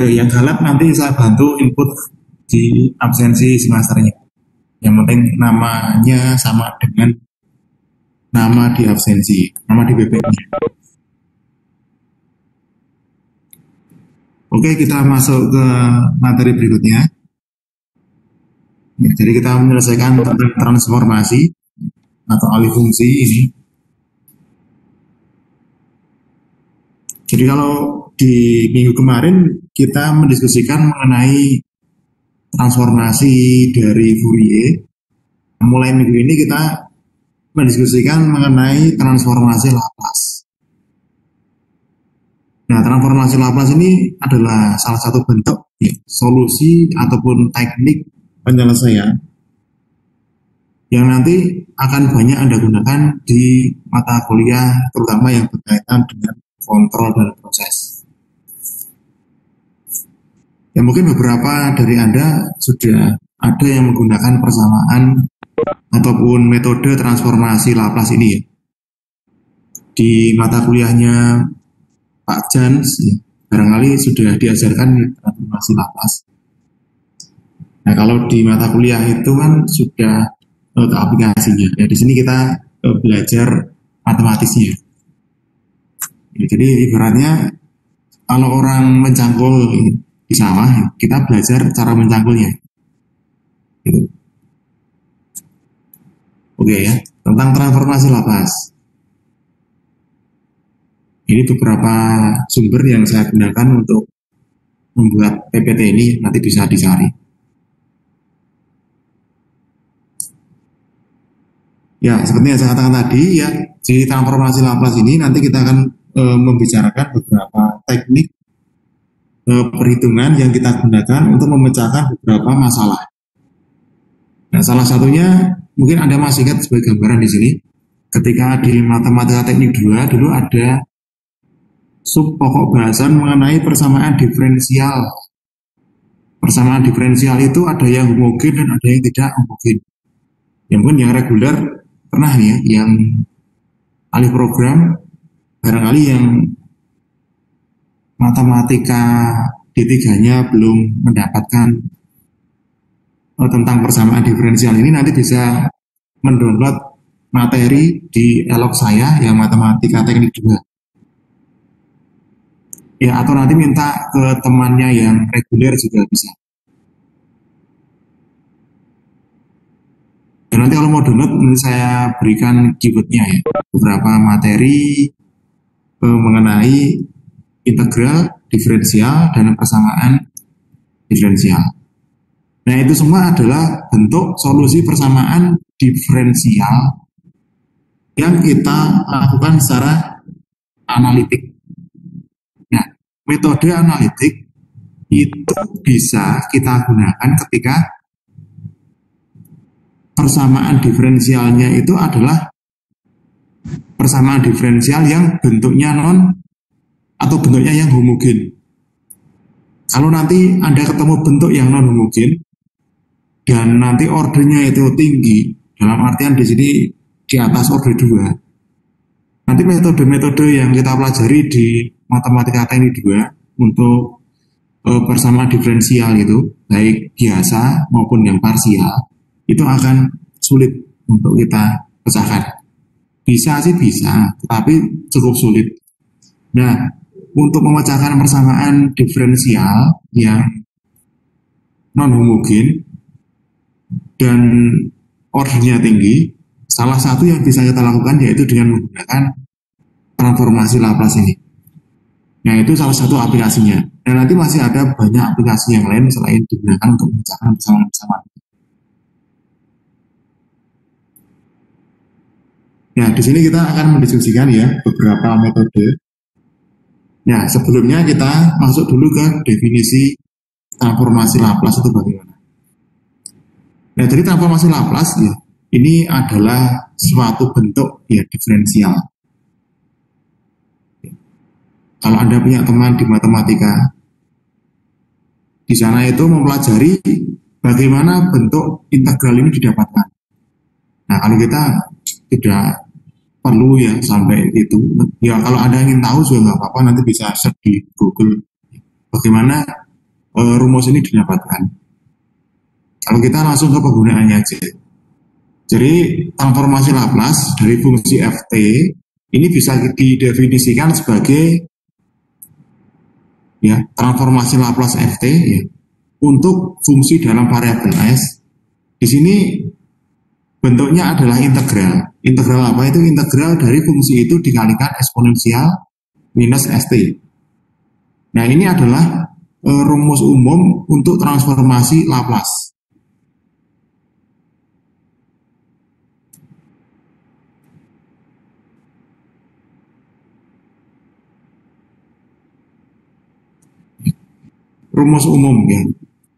yang galak nanti saya bantu input di absensi semesternya. Yang penting namanya sama dengan nama di absensi, nama di BPM-nya. Oke, kita masuk ke materi berikutnya. Ya, jadi kita menyelesaikan tentang transformasi atau alih fungsi ini. Jadi kalau di minggu kemarin kita mendiskusikan mengenai transformasi dari Fourier. Mulai minggu ini kita mendiskusikan mengenai transformasi Laplace. Nah, transformasi Laplace ini adalah salah satu bentuk ya, solusi ataupun teknik penyelesaian yang nanti akan banyak Anda gunakan di mata kuliah, terutama yang berkaitan dengan kontrol dan proses. Ya mungkin beberapa dari Anda sudah ada yang menggunakan persamaan ataupun metode transformasi Laplace ini ya. Di mata kuliahnya Pak Jans ya, barangkali sudah diajarkan ya, transformasi Laplace. Nah kalau di mata kuliah itu kan sudah aplikasinya. Ya di sini kita belajar matematisnya. Ya, jadi ibaratnya kalau orang mencangkul di sawah, kita belajar cara mencangkulnya. Gitu. Oke ya, tentang transformasi Laplace. Ini beberapa sumber yang saya gunakan untuk membuat PPT ini, nanti bisa dicari. Ya, seperti yang saya katakan tadi, ya, di transformasi Laplace ini nanti kita akan membicarakan beberapa teknik perhitungan yang kita gunakan untuk memecahkan beberapa masalah. Nah, salah satunya mungkin Anda masih ingat sebagai gambaran di sini. Ketika di matematika teknik 2 dulu ada sub pokok bahasan mengenai persamaan diferensial. Persamaan diferensial itu ada yang homogen dan ada yang tidak homogen. Yang mungkin yang reguler pernah ya, yang alih program barangkali yang matematika D3-nya belum mendapatkan tentang persamaan diferensial ini, nanti bisa mendownload materi di elok saya yang matematika teknik 2. Ya, atau nanti minta ke temannya yang reguler juga bisa. Dan nanti kalau mau download, nanti saya berikan keywordnya ya. Beberapa materi mengenai integral, diferensial, dan persamaan diferensial. Nah, itu semua adalah bentuk solusi persamaan diferensial yang kita lakukan secara analitik. Nah, metode analitik itu bisa kita gunakan ketika persamaan diferensialnya itu adalah persamaan diferensial yang bentuknya atau bentuknya yang homogen. Kalau nanti Anda ketemu bentuk yang non homogen dan nanti ordernya itu tinggi, dalam artian di sini di atas order 2. Nanti metode-metode yang kita pelajari di matematika teknik 2 untuk persamaan diferensial itu, baik biasa maupun yang parsial, itu akan sulit untuk kita pecahkan. Bisa sih bisa, tetapi cukup sulit. Nah, untuk memecahkan persamaan diferensial yang non homogen dan ordernya tinggi, salah satu yang bisa kita lakukan yaitu dengan menggunakan transformasi Laplace ini. Nah, itu salah satu aplikasinya. Dan nanti masih ada banyak aplikasi yang lain selain digunakan untuk memecahkan persamaan. Nah, di sini kita akan mendiskusikan ya beberapa metode. Nah, sebelumnya kita masuk dulu ke definisi transformasi Laplace itu bagaimana. Nah, jadi transformasi Laplace ya, ini adalah suatu bentuk ya diferensial. Kalau Anda punya teman di matematika, di sana itu mempelajari bagaimana bentuk integral ini didapatkan. Nah, kalau kita tidak perlu ya sampai itu. Ya kalau Anda ingin tahu juga nggak apa-apa, nanti bisa search di Google bagaimana rumus ini didapatkan. Kalau kita langsung ke penggunaannya aja. Jadi transformasi Laplace dari fungsi ft ini bisa didefinisikan sebagai ya transformasi Laplace ft ya untuk fungsi dalam variabel s. Di sini bentuknya adalah integral. Integral apa itu? Integral dari fungsi itu dikalikan eksponensial minus st. Nah ini adalah rumus umum untuk transformasi Laplace. Rumus umum ya.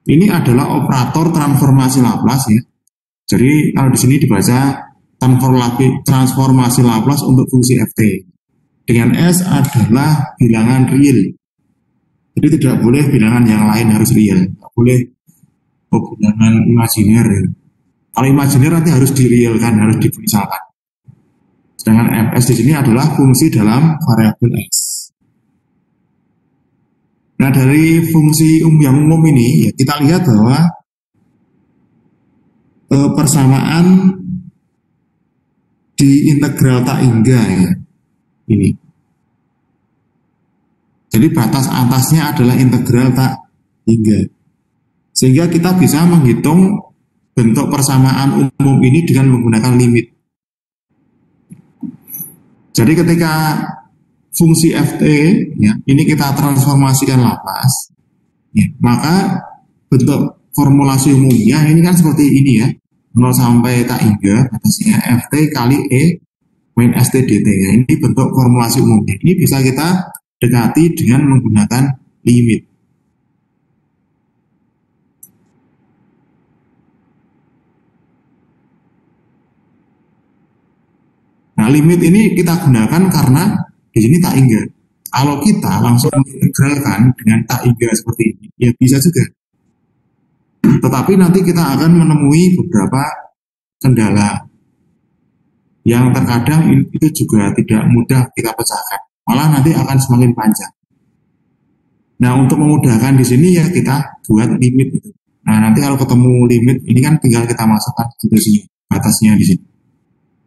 Ini adalah operator transformasi Laplace ya. Jadi kalau di sini dibaca transformasi Laplace untuk fungsi ft. Dengan s adalah bilangan real. Jadi tidak boleh bilangan yang lain harus real. Tidak boleh bilangan imajiner. Ya. Kalau imajiner nanti harus direalkan, harus dimisalkan. Sedangkan fs di sini adalah fungsi dalam variabel x. Nah dari fungsi yang umum ini ya, kita lihat bahwa persamaan di integral tak hingga ya, ini. Jadi batas atasnya adalah integral tak hingga. Sehingga kita bisa menghitung bentuk persamaan umum ini dengan menggunakan limit. Jadi ketika fungsi ft ya, ini kita transformasikan Laplace ya, maka bentuk formulasi umumnya ini kan seperti ini ya, 0 sampai tak hingga batasnya ft kali e min st dt ya. Ini bentuk formulasi umumnya. Ini bisa kita dekati dengan menggunakan limit. Nah limit ini kita gunakan karena di sini tak hingga. Kalau kita langsung mengintegralkan dengan tak hingga seperti ini, ya bisa juga. Tetapi nanti kita akan menemui beberapa kendala yang terkadang itu juga tidak mudah kita pecahkan. Malah nanti akan semakin panjang. Nah untuk memudahkan di sini ya kita buat limit itu. Nah nanti kalau ketemu limit ini kan tinggal kita masukkan situasinya, batasnya di sini.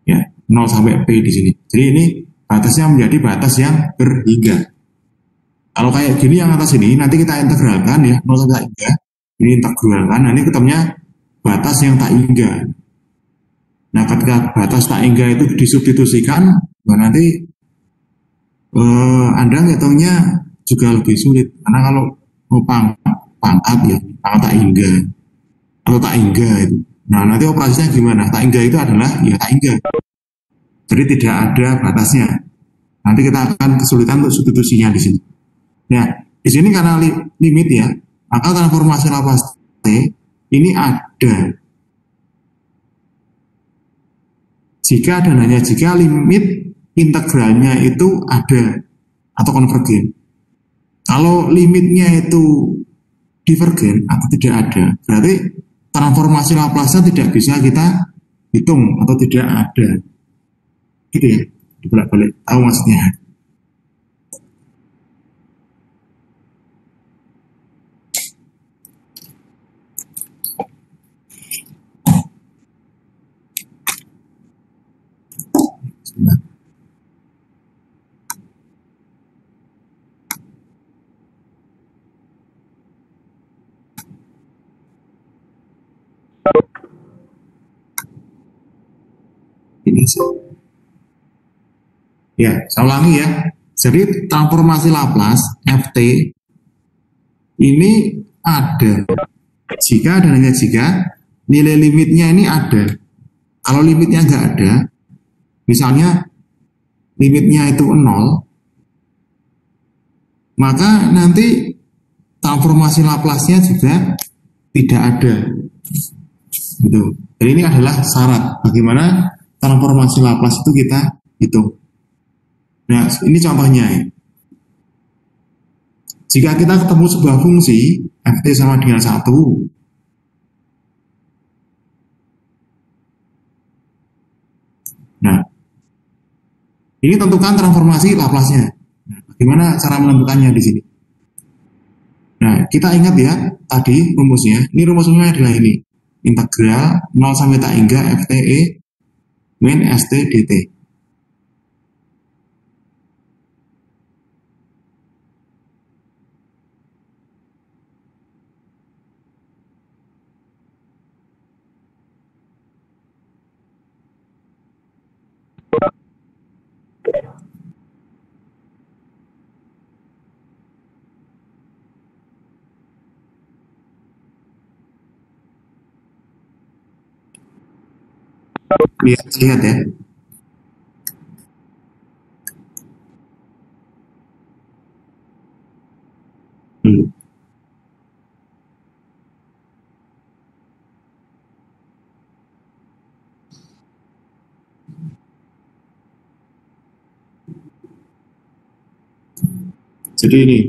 Ya 0 sampai p di sini. Jadi ini batasnya menjadi batas yang berhingga. Kalau kayak gini yang atas ini nanti kita integralkan ya 0 sampai tak hingga. Ini integralkan, nah ini ketemunya batas yang tak hingga. Nah ketika batas tak hingga itu disubstitusikan, nah nanti Anda ngitungnya juga lebih sulit. Karena kalau mau pangkat ya, pangkat tak hingga atau tak hingga itu. Nah nanti operasinya gimana? Tak hingga itu adalah ya tak hingga. Jadi tidak ada batasnya. Nanti kita akan kesulitan untuk substitusinya di sini. Nah, di sini karena limit ya, maka transformasi Laplace T ini ada jika dan hanya jika limit integralnya itu ada atau konvergen. Kalau limitnya itu divergen atau tidak ada, berarti transformasi Laplace tidak bisa kita hitung atau tidak ada. Gitu ya, dibolak-balik, tahu maksudnya. Ini sih. Ya, saya ulangi ya. Jadi transformasi Laplace ft ini ada jika dan hanya jika nilai limitnya ini ada. Kalau limitnya nggak ada, misalnya limitnya itu 0, maka nanti transformasi Laplace-nya juga tidak ada. Gitu. Jadi ini adalah syarat bagaimana transformasi Laplace itu kita hitung. Nah, ini contohnya. Jika kita ketemu sebuah fungsi ft sama dengan 1, nah, ini tentukan transformasi Laplace-nya. Nah, bagaimana cara menentukannya di sini? Nah, kita ingat ya, tadi rumusnya. Ini rumusnya adalah ini. Integral 0 sampai tak hingga FTE min ST dt. Lihat ya. Hmm. Jadi ini.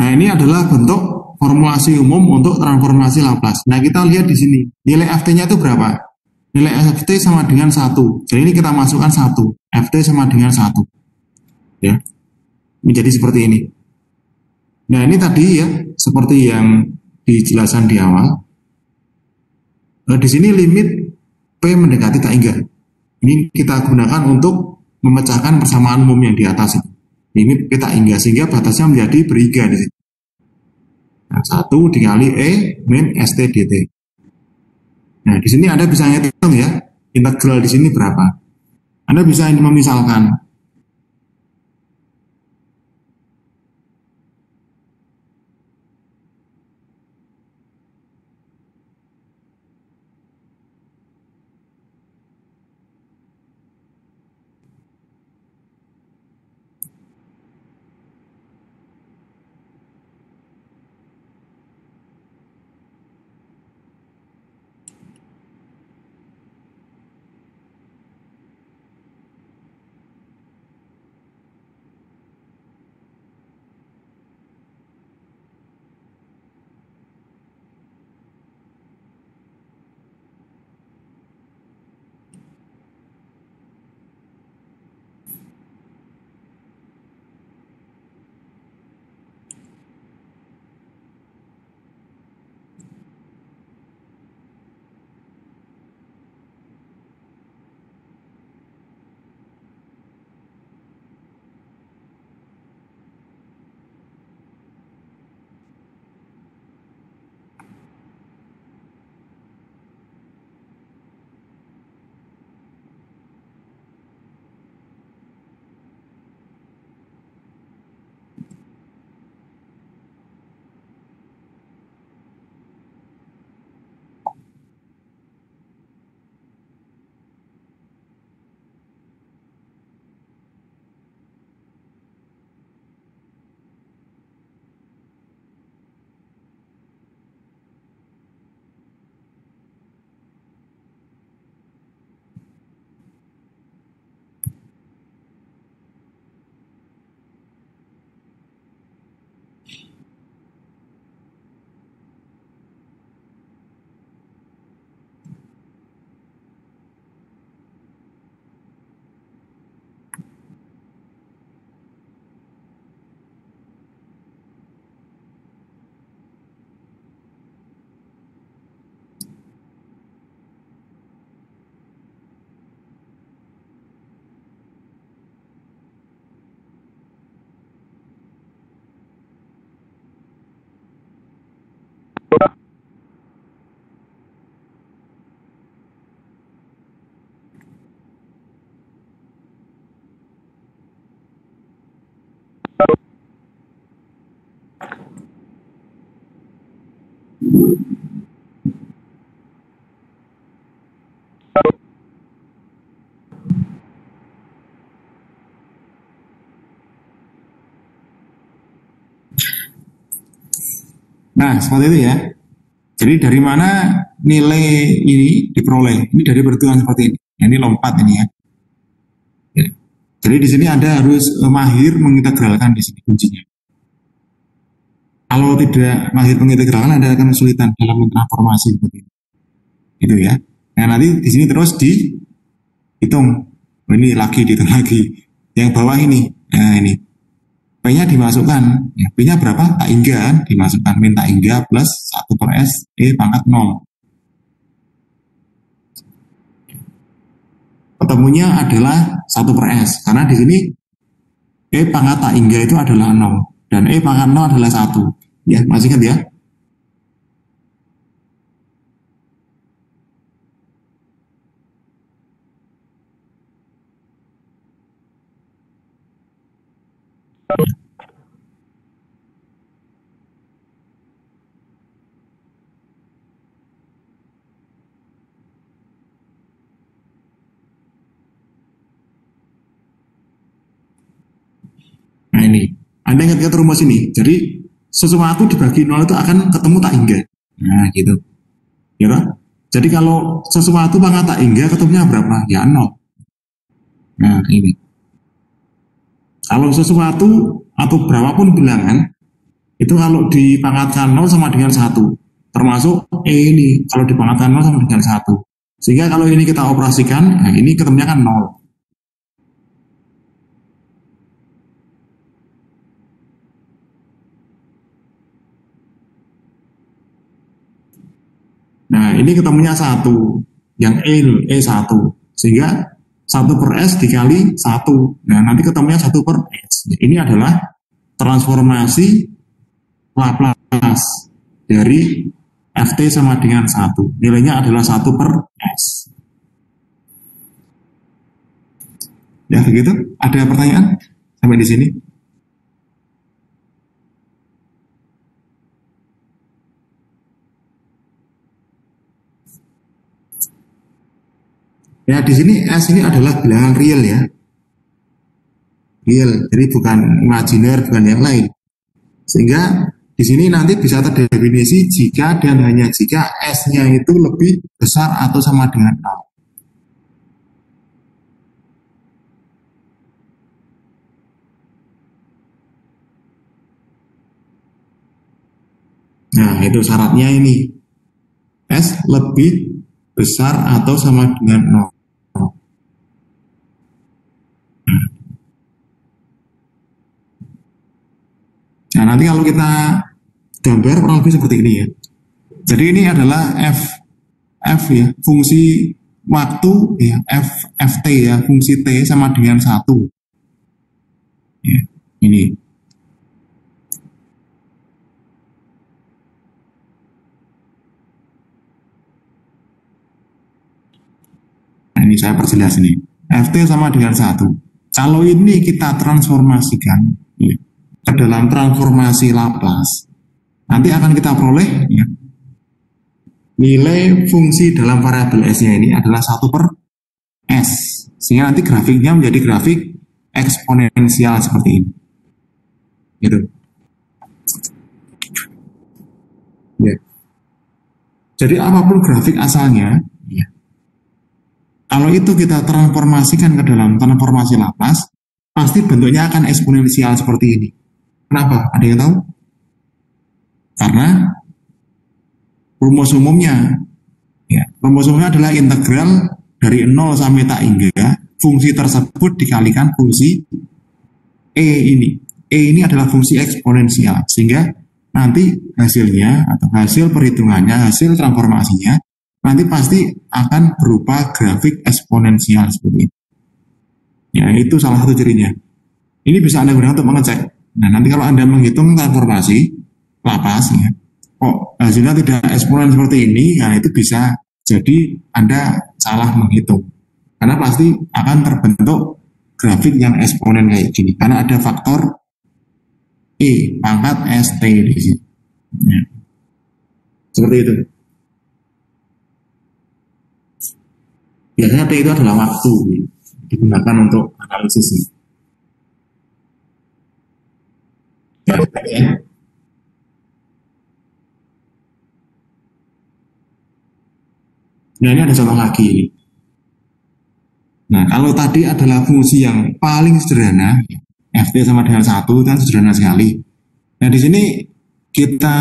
Nah, ini adalah bentuk formulasi umum untuk transformasi Laplace. Nah, kita lihat di sini. Nilai FT-nya itu berapa? Nilai FT sama dengan 1. Jadi ini kita masukkan 1. FT sama dengan 1. Ya. Menjadi seperti ini. Nah, ini tadi ya, seperti yang dijelaskan di awal. Nah, di sini limit P mendekati tak hingga. Ini kita gunakan untuk memecahkan persamaan umum yang di atas itu. Limit P tak hingga, sehingga batasnya menjadi berhiga di sini. Nah, 1 dikali E min ST dt. Nah, di sini Anda bisa ngitung ya, integral di sini berapa. Anda bisa memisalkan. Nah, seperti itu ya. Jadi dari mana nilai ini diperoleh? Ini dari perhitungan seperti ini. Ini lompat ini ya. Jadi di sini Anda harus mahir mengintegralkan di sini kuncinya. Kalau tidak mahir mengintegralkan, Anda akan kesulitan dalam mentransformasi seperti ini. Gitu ya. Nah nanti di sini terus dihitung. Ini lagi dihitung lagi. Yang bawah ini, nah ini P-nya dimasukkan. Ya, P-nya berapa? Tak hingga kan? Dimasukkan min tak hingga plus 1 per S E pangkat 0. Ketemunya adalah 1 per S. Karena di sini E pangkat tak hingga itu adalah 0. Dan E pangkat 0 adalah 1. Ya, masih ingat ya? Nah ini, Anda ingat-ingat rumus ini. Jadi sesuatu dibagi 0 itu akan ketemu tak hingga. Nah gitu. Ya kan? Jadi kalau sesuatu pangkat tak hingga ketemunya berapa? Ya 0. Nah ini. Kalau sesuatu atau berapapun bilangan, itu kalau dipangkatkan 0 sama dengan 1. Termasuk E ini, kalau dipangkatkan 0 sama dengan 1. Sehingga kalau ini kita operasikan, nah ini ketemunya kan 0. Nah, ini ketemunya 1. Yang E1. Sehingga 1 per S dikali 1. Nah, nanti ketemunya 1 per S. Ini adalah transformasi Laplace dari Ft sama dengan 1. Nilainya adalah 1 per S. Ya, begitu. Ada pertanyaan sampai di sini? Ya, di sini S ini adalah bilangan real ya. Real, jadi bukan imajiner, bukan yang lain. Sehingga di sini nanti bisa terdefinisi jika dan hanya jika S-nya itu lebih besar atau sama dengan 0. Nah, itu syaratnya ini. S lebih besar atau sama dengan 0. Nah, nanti kalau kita gambar kurang lebih seperti ini ya. Jadi ini adalah F ya, fungsi waktu ya, Ft ya, fungsi T sama dengan 1. Ya, ini. Nah, ini saya perjelas ini. Ft sama dengan 1. Kalau ini kita transformasikan ya, ke dalam transformasi Laplace, nanti akan kita peroleh ya, nilai fungsi dalam variabel S-nya ini adalah 1 per S. Sehingga nanti grafiknya menjadi grafik eksponensial seperti ini. Gitu. Ya. Jadi apapun grafik asalnya, ya, kalau itu kita transformasikan ke dalam transformasi Laplace, pasti bentuknya akan eksponensial seperti ini. Kenapa? Ada yang tahu? Karena rumus umumnya, ya, rumus umumnya adalah integral dari 0 sampai tak hingga fungsi tersebut dikalikan fungsi E ini. E ini adalah fungsi eksponensial, sehingga nanti hasilnya atau hasil perhitungannya, hasil transformasinya nanti pasti akan berupa grafik eksponensial seperti ini. Ya, itu salah satu cirinya. Ini bisa Anda gunakan untuk mengecek. Nah, nanti kalau Anda menghitung transformasi Laplace ya, kok hasilnya tidak eksponen seperti ini, nah itu bisa jadi Anda salah menghitung. Karena pasti akan terbentuk grafik yang eksponen kayak gini. Karena ada faktor E pangkat ST di sini. Ya. Seperti itu. Biasanya T itu adalah waktu digunakan untuk analisis ini. Ya, ya. Nah, ini ada contoh lagi ini. Nah, kalau tadi adalah fungsi yang paling sederhana, ft sama dengan satu kan sederhana sekali. Nah, di sini kita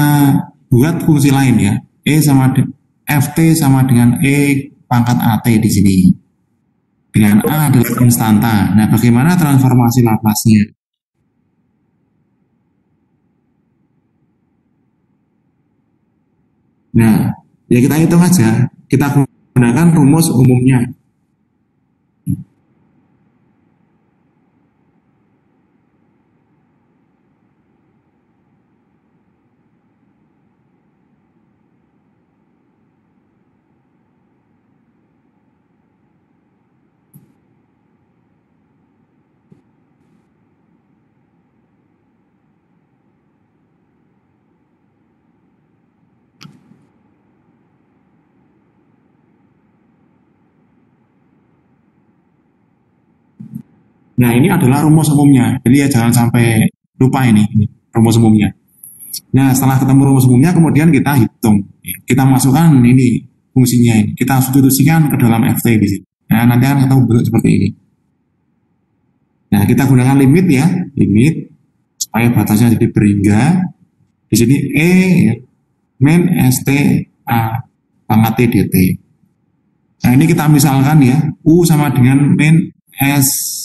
buat fungsi lain ya. ft sama dengan pangkat at di sini. Dengan a adalah konstanta. Nah, bagaimana transformasi Laplace-nya? Nah, ya kita hitung aja. Kita gunakan rumus umumnya. Nah, ini adalah rumus umumnya. Jadi ya jangan sampai lupa ini rumus umumnya. Nah, setelah ketemu rumus umumnya, kemudian kita hitung. Kita masukkan ini fungsinya ini. Kita substitusikan ke dalam ft di sini. Nah, nanti akan ketemu bentuk seperti ini. Nah, kita gunakan limit ya, limit supaya batasnya jadi berhingga. Di sini ya, min st a pangkat t dt. Nah, ini kita misalkan ya, u sama dengan min s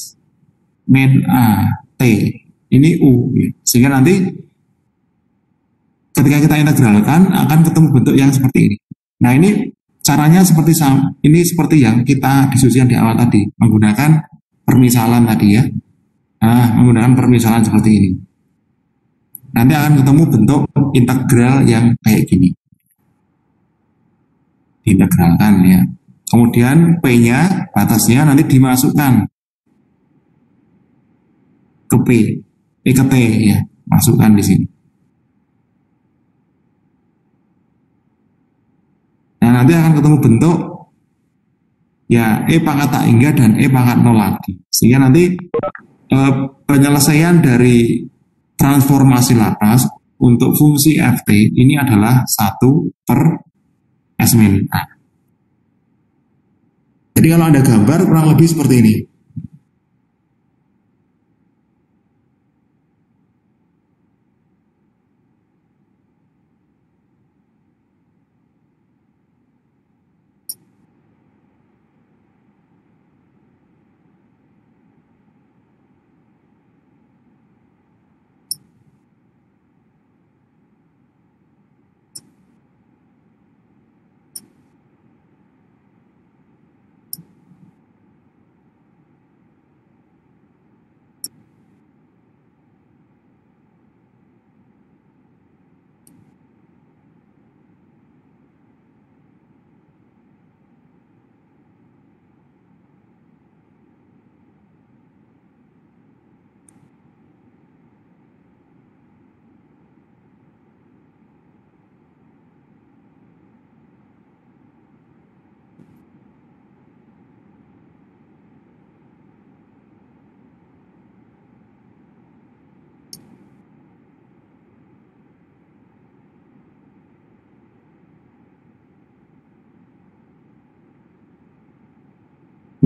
min a t. Ini u, ya. Sehingga nanti ketika kita integralkan akan ketemu bentuk yang seperti ini. Nah, ini caranya seperti yang kita diskusikan di awal tadi, menggunakan permisalan tadi ya. Nah, menggunakan permisalan seperti ini. Nanti akan ketemu bentuk integral yang kayak gini. Diintegralkan ya. Kemudian P-nya, batasnya nanti dimasukkan ke P, ke T ya, masukkan di sini. Nah, nanti akan ketemu bentuk ya pangkat tak hingga dan pangkat nol lagi. Sehingga nanti penyelesaian dari transformasi Laplace untuk fungsi ft ini adalah 1/s-a. Jadi kalau ada gambar kurang lebih seperti ini.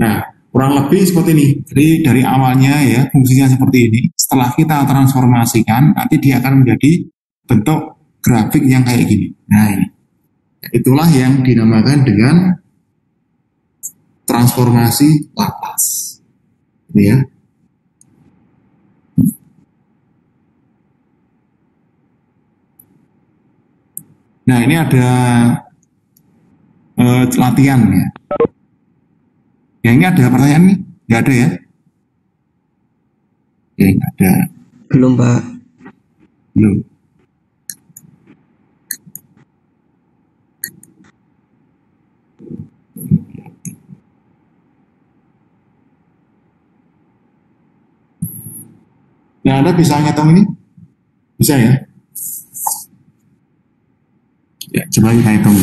Nah, kurang lebih seperti ini. Jadi dari awalnya ya fungsinya seperti ini. Setelah kita transformasikan, nanti dia akan menjadi bentuk grafik yang kayak gini. Nah, ini. Itulah yang dinamakan dengan transformasi Laplace. Ini ya. Nah, ini ada latihan ya. Ya, ini ada pertanyaan nih? Nggak ada ya? Ya, nggak ada. Belum, Pak. Belum. Nah, Anda bisa ngitung ini? Bisa ya? Ya, coba kita hitung.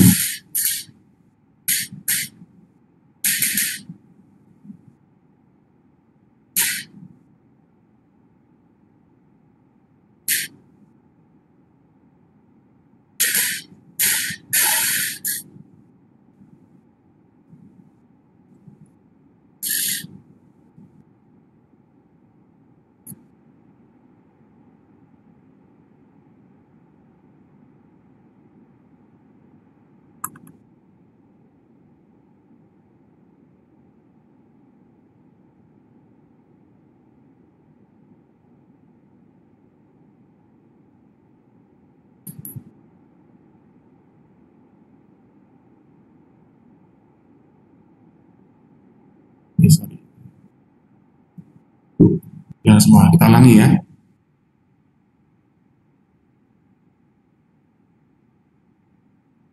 Ya semua kita ulangi ya.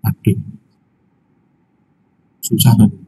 Aduh, susah banget.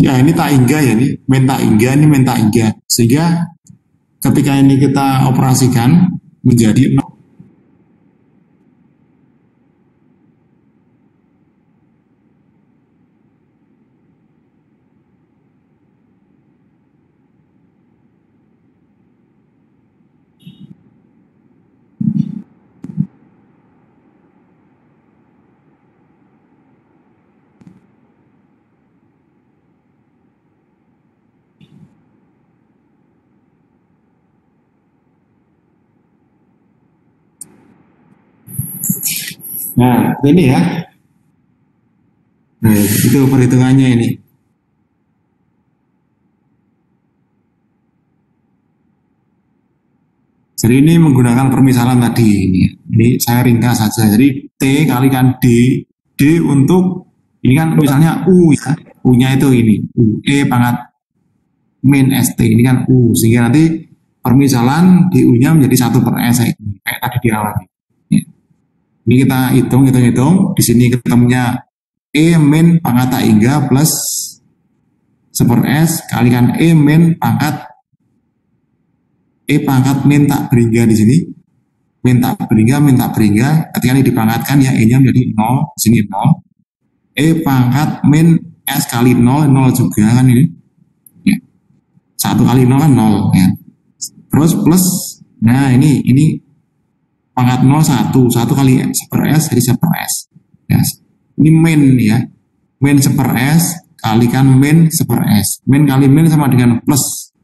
Ya ini tak hingga ya ini main tak hingga sehingga ketika ini kita operasikan menjadi nol. Nah ini ya, nah itu perhitungannya ini. Jadi ini menggunakan permisalan tadi. Ini saya ringkas saja. Jadi T kalikan D, D untuk ini kan misalnya U ya. U-nya itu ini, U, E pangkat min ST ini kan U. Sehingga nanti permisalan di U-nya menjadi 1/S kayak tadi di awal. Ya. Ini kita hitung. Di sini ketemunya E min pangkat tak hingga plus 1/S kalikan E min pangkat min tak berhingga di sini. Min tak berhingga. Ketika ini dipangkatkan ya E-nya menjadi 0, di sini 0. E pangkat min S kali 0, 0 juga kan ini. Ya. 1 kali 0 kan 0 ya. Terus plus, nah ini pangkat 0 1, 1 kali 1/S jadi 1/S. Ya. Ini min ya. Min 1/S kalikan min 1/S. Min kali min sama dengan plus.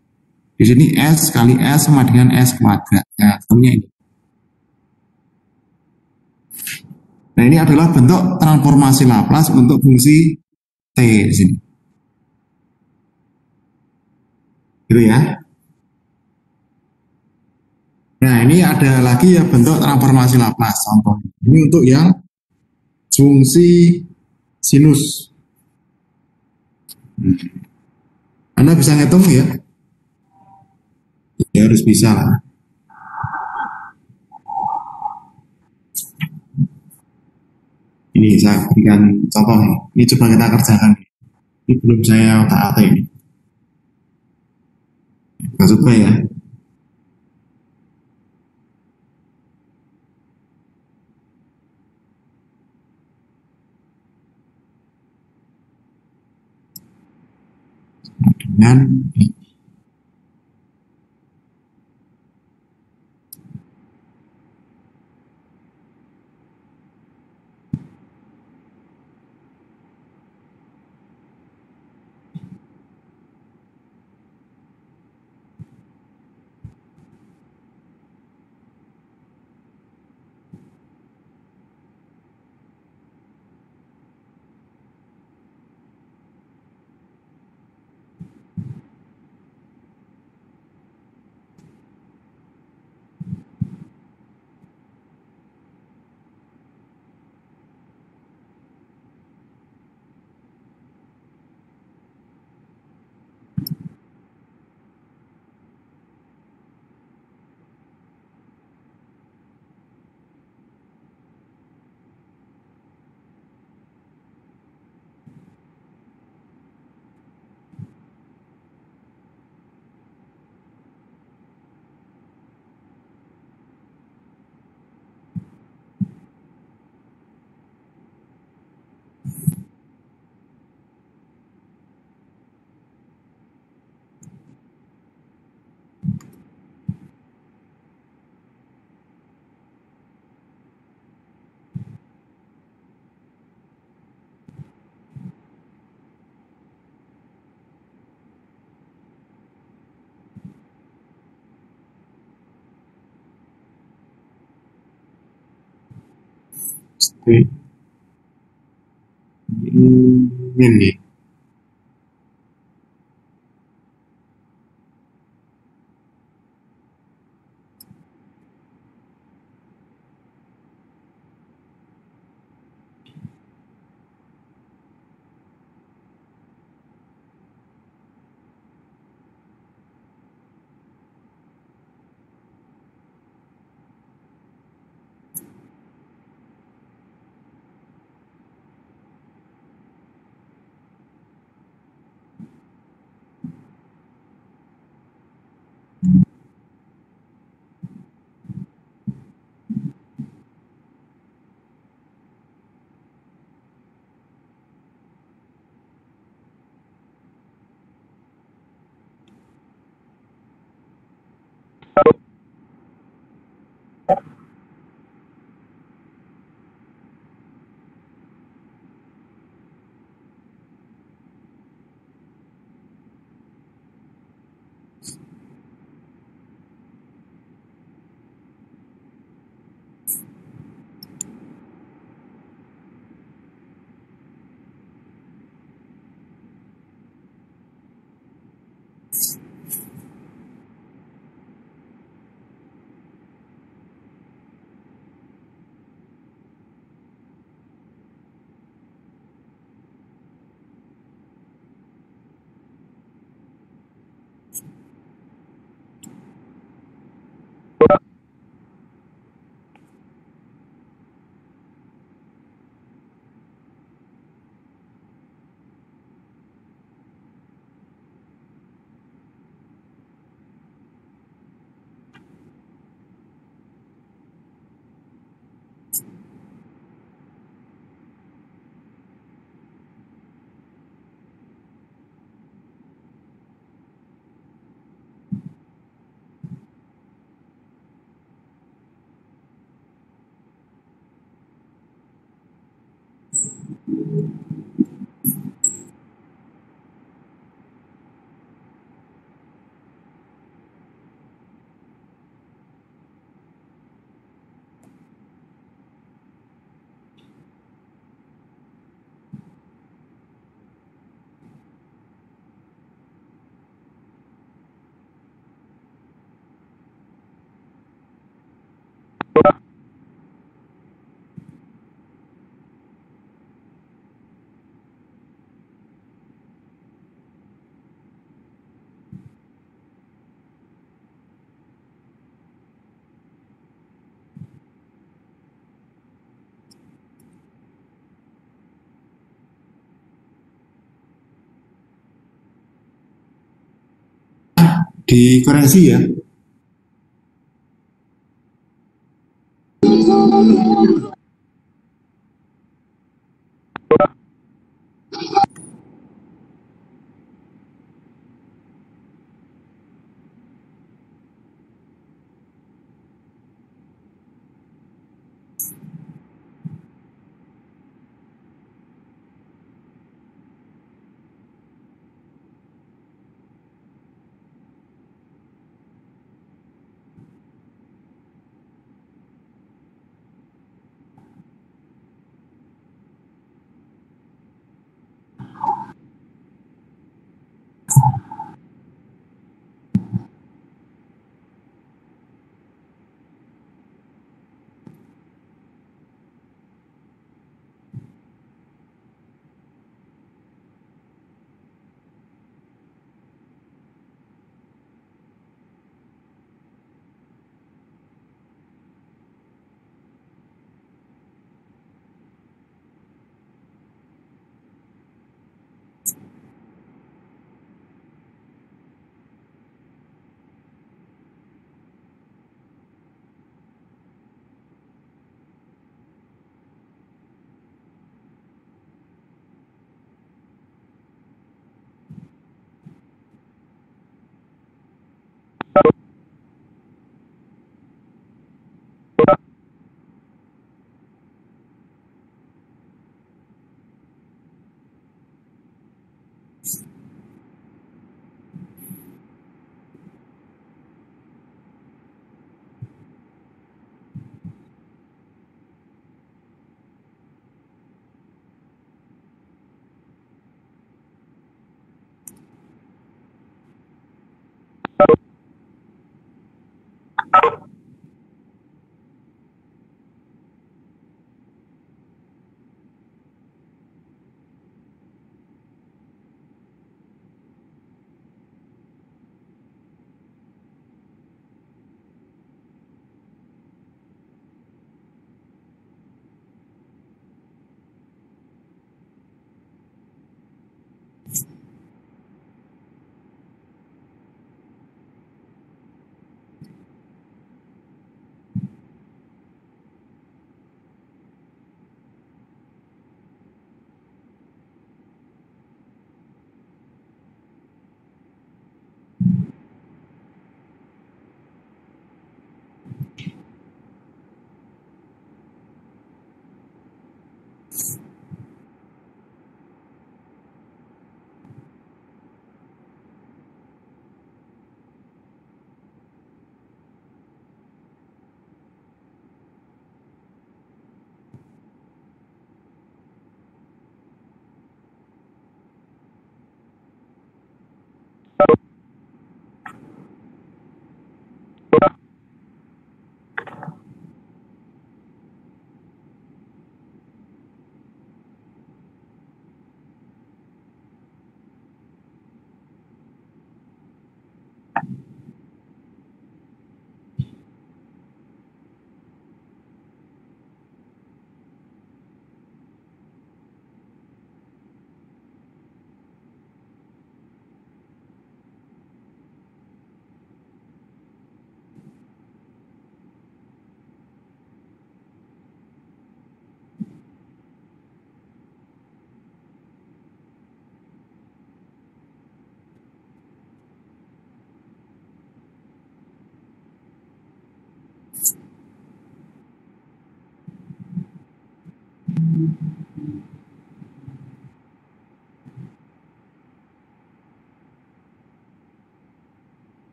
Di sini S kali S sama dengan S kuadrat. Nah, ketemunya ini. Nah, ini adalah bentuk transformasi Laplace untuk fungsi T di sini. Gitu ya. Nah, ini ada lagi ya bentuk transformasi Laplace contoh. Ini untuk yang fungsi sinus. Anda bisa ngitung ya? Ya harus bisa lah. Ini saya berikan contoh nih. Ini coba kita kerjakan. Ini belum saya otak-atik ini. Kita coba ya. Dengan ini. Ini. Dikoreksi ya.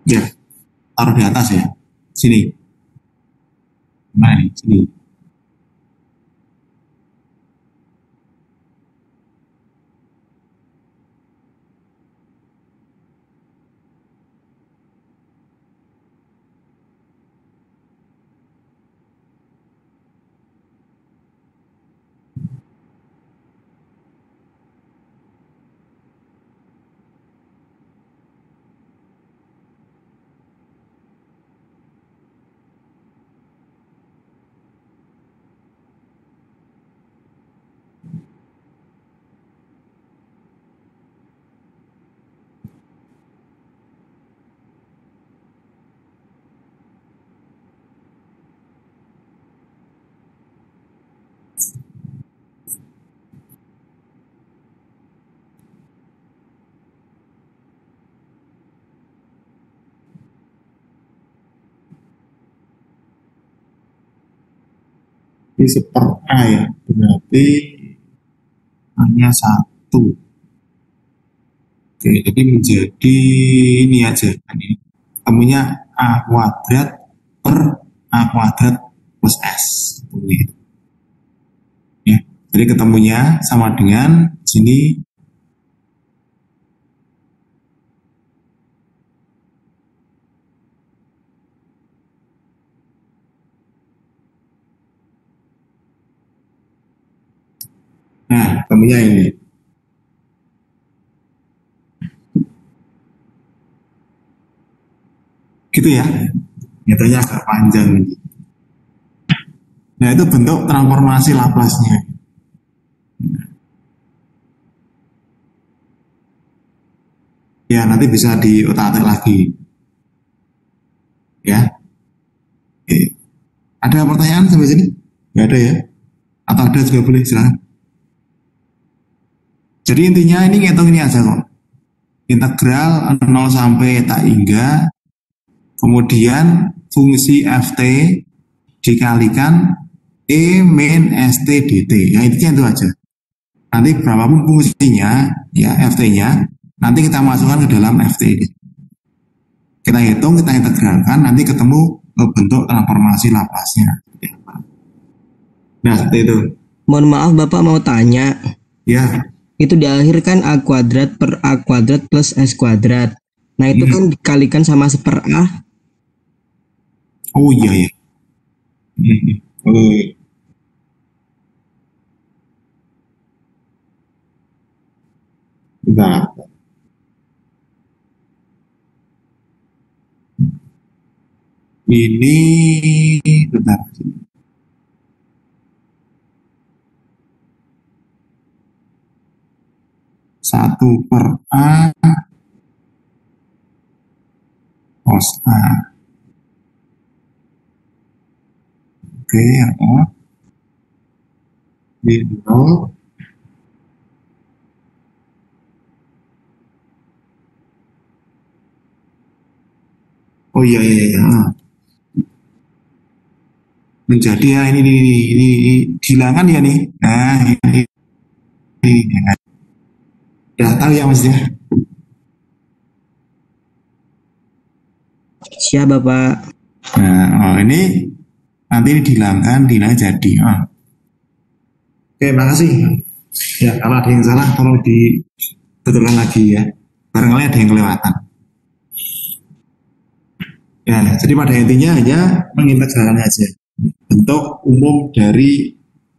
Ya, taruh di atas ya. Sini. Nah, ini, sini. Ini seper A ya. Berarti hanya satu. Oke, jadi menjadi ini aja. Ini ketemunya A kuadrat per A kuadrat plus S. Begitu. Ya, jadi ketemunya sama dengan sini. Nah, ketemunya ini. Gitu ya. Nyatanya agak panjang ini. Nah, itu bentuk transformasi Laplace-nya. Ya, nanti bisa diotak-atik lagi. Ya. Oke. Ada pertanyaan sampai sini? Nggak ada ya? Atau ada juga boleh, silahkan. Jadi intinya ini ngitung ini aja kok. Integral 0 sampai tak hingga, kemudian fungsi ft dikalikan E min st dt. Ya intinya itu aja. Nanti berapapun fungsinya, ya ft-nya, nanti kita masukkan ke dalam ft ini. Kita hitung, kita integralkan, nanti ketemu bentuk transformasi Laplace-nya. Nah, seperti itu. Mohon maaf Bapak mau tanya. Ya. Itu di akhir kan A kuadrat per A kuadrat plus S kuadrat. Nah itu kan dikalikan sama seper A. Oh iya ya. Oh. Bentar. Ini bentar. 1/A cos A. Oke, ya. Di 0. Oh iya, iya, iya. Menjadi ya ini hilangan ya nih. Nah, ini. Ya tahu ya Mas ya. Siap Bapak. Nah, ini nanti dihilangkan, jadi. Oke, makasih. Ya, kalau ada yang salah tolong dibetulkan lagi ya. Barangkali ada yang kelewatan. Ya, jadi pada intinya hanya mengintegralkan aja bentuk umum dari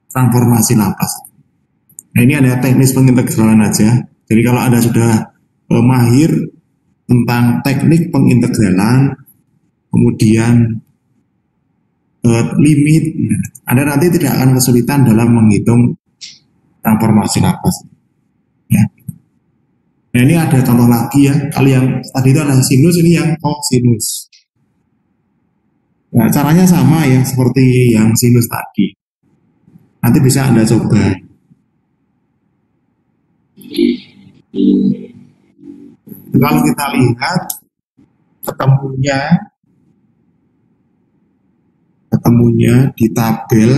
transformasi lapas. Nah, ini ada teknis pengintegralan aja. Jadi kalau Anda sudah mahir tentang teknik pengintegralan, kemudian limit, Anda nanti tidak akan kesulitan dalam menghitung transformasi lapas. Ya. Nah ini ada contoh lagi ya. Kalau yang tadi itu adalah sinus, ini yang kosinus. Nah, caranya sama ya seperti yang sinus tadi. Nanti bisa Anda coba. Kalau kita lihat ketemunya di tabel,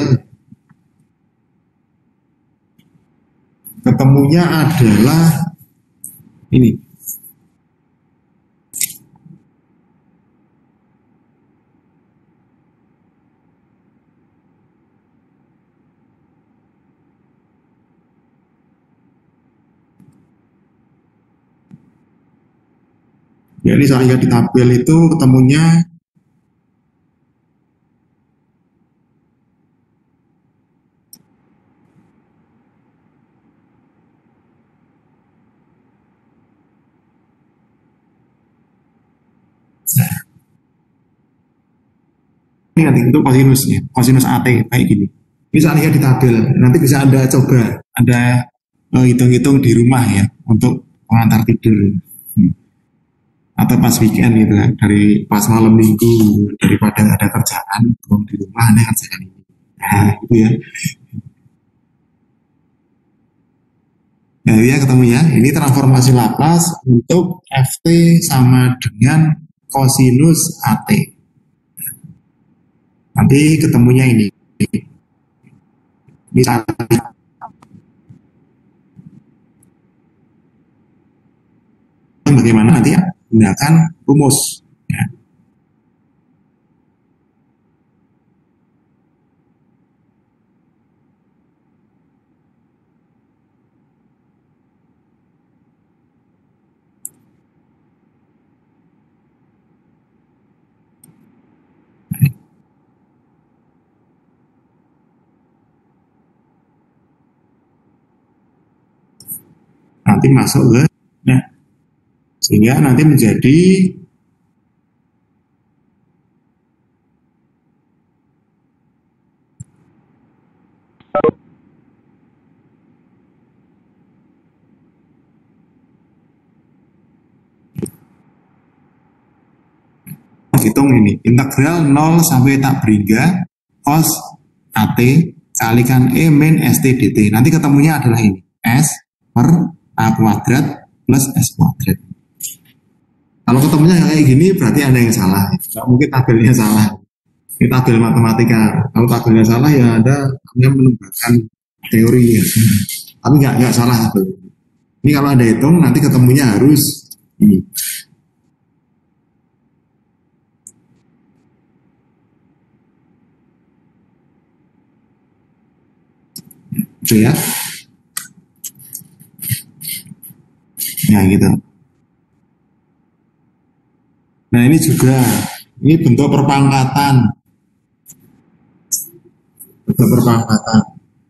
ketemunya adalah ini. Jadi saya di tabel itu ketemunya ini nanti untuk kosinusnya, kosinus AT kayak gini. Ini saya lihat di tabel, nanti bisa Anda coba, Anda hitung-hitung di rumah ya untuk pengantar tidur. Atau pas weekend gitu kan, dari pas malam minggu, daripada ada kerjaan, belum di rumah, Anda kerjakan ini. Nah, itu ya. Nah, ya ketemu ya. Ini transformasi Laplace untuk Ft sama dengan kosinus AT. Nanti ketemunya ini. Misalnya bagaimana nanti ya, gunakan rumus. Ya. Nanti masuk ke, nah, sehingga nanti menjadi hitung ini integral 0 sampai tak beringa cos AT kalikan E min ST dt. Nanti ketemunya adalah ini S per A kuadrat plus S kuadrat. Kalau ketemunya kayak gini berarti ada yang salah. Nggak mungkin tabelnya salah. Ini tabel matematika. Kalau tabelnya salah ya Anda hanya menambahkan teori ya. Tapi nggak salah. Ini kalau Anda hitung nanti ketemunya harus ini. Itu ya. Ya gitu. Nah ini juga, ini bentuk perpangkatan. Bentuk perpangkatan.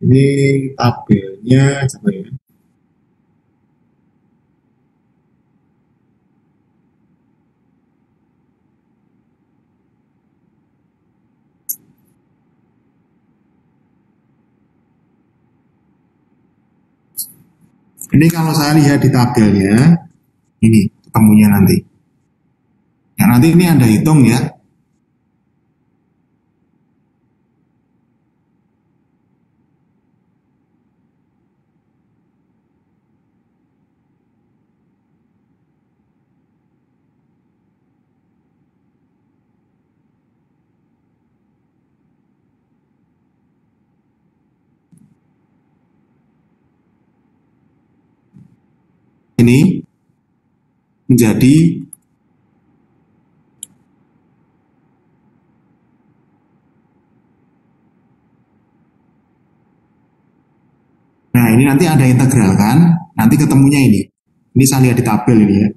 Ini tabelnya coba ya. Ini kalau saya lihat di tabelnya, ini ketemunya nanti. Ya nanti ini Anda hitung ya. Ini menjadi Nah, ini nanti ada integral kan, nanti ketemunya ini. Ini saya lihat di tabel ini ya.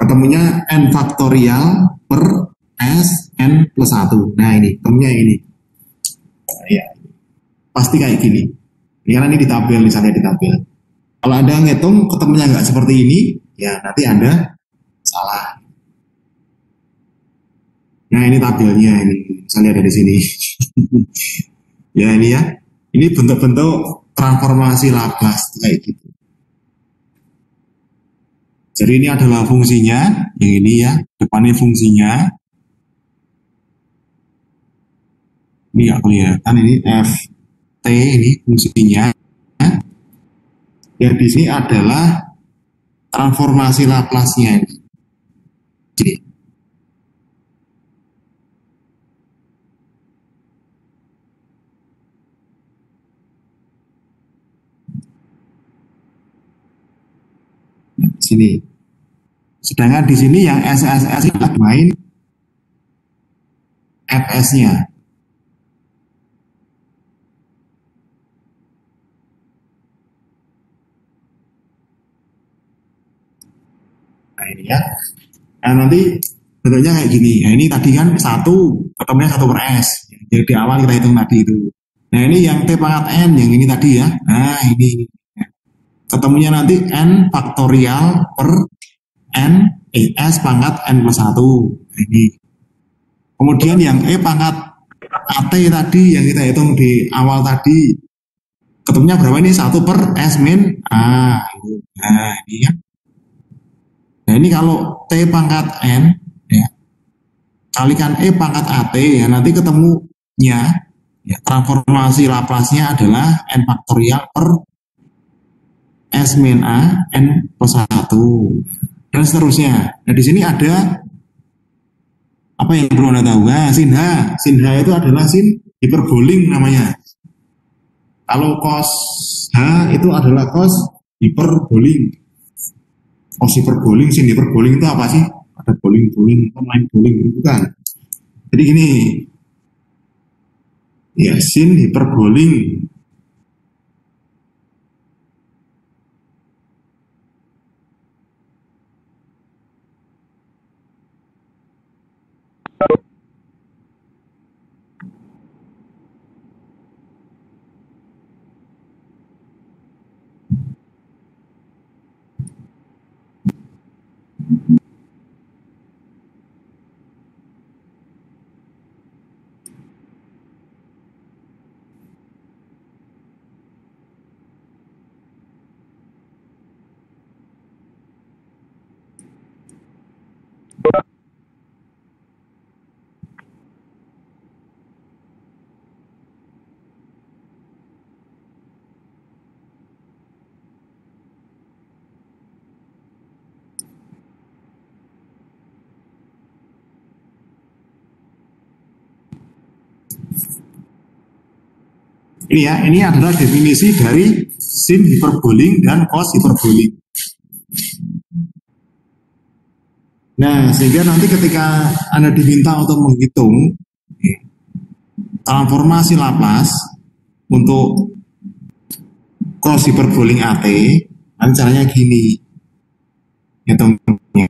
Ketemunya n faktorial per s n plus 1. Nah, ini ketemunya ini. Ya, pasti kayak gini. Ini karena ini di tabel, misalnya di tabel. Kalau Anda ngitung ketemunya nggak seperti ini, ya nanti Anda salah. Nah, ini tabelnya ini. Saya lihat dari sini. Ya, ini ya. Ini bentuk-bentuk transformasi Laplace kayak gitu. Jadi ini adalah fungsinya, yang ini ya, depannya fungsinya. Ini nggak kelihatan, ini f t ini fungsinya. Yang di sini adalah transformasi Laplace-nya ini. Jadi, sini. Sedangkan di sini yang SSS itu main FS-nya. Nah, ini ya. Nah, nanti bentuknya kayak gini. Nah, ini tadi kan ketemunya 1 per S. Jadi di awal kita hitung tadi itu. Nah, ini yang T pangkat N, yang ini tadi ya. Nah, ini. Ketemunya nanti N faktorial per N, S pangkat N plus 1. Nah, ini. Kemudian yang E pangkat AT tadi, yang kita hitung di awal tadi. Ketemunya berapa ini? 1 per S min A. Nah, ini ya. Nah, ini kalau T pangkat N, ya, kalikan E pangkat AT, ya, nanti ketemunya, ya, transformasi Laplace-nya adalah N faktorial per S min A, N plus 1. Dan seterusnya. Nah, di sini ada, apa yang perlu Anda tahu? Nah, sin H. Sin H itu adalah sin hiperboling namanya. Kalau cos H itu adalah cos hiperboling. Cos hiperboling, sin hiperboling itu apa sih? Ada boling-boling, main boling itu kan. Jadi gini, ya sin hiperboling. Ini ya, ini adalah definisi dari sin hiperboling dan cos hiperboling. Nah, sehingga nanti ketika Anda diminta untuk menghitung transformasi Laplace untuk cos hiperboling AT, nanti caranya gini, hitungnya.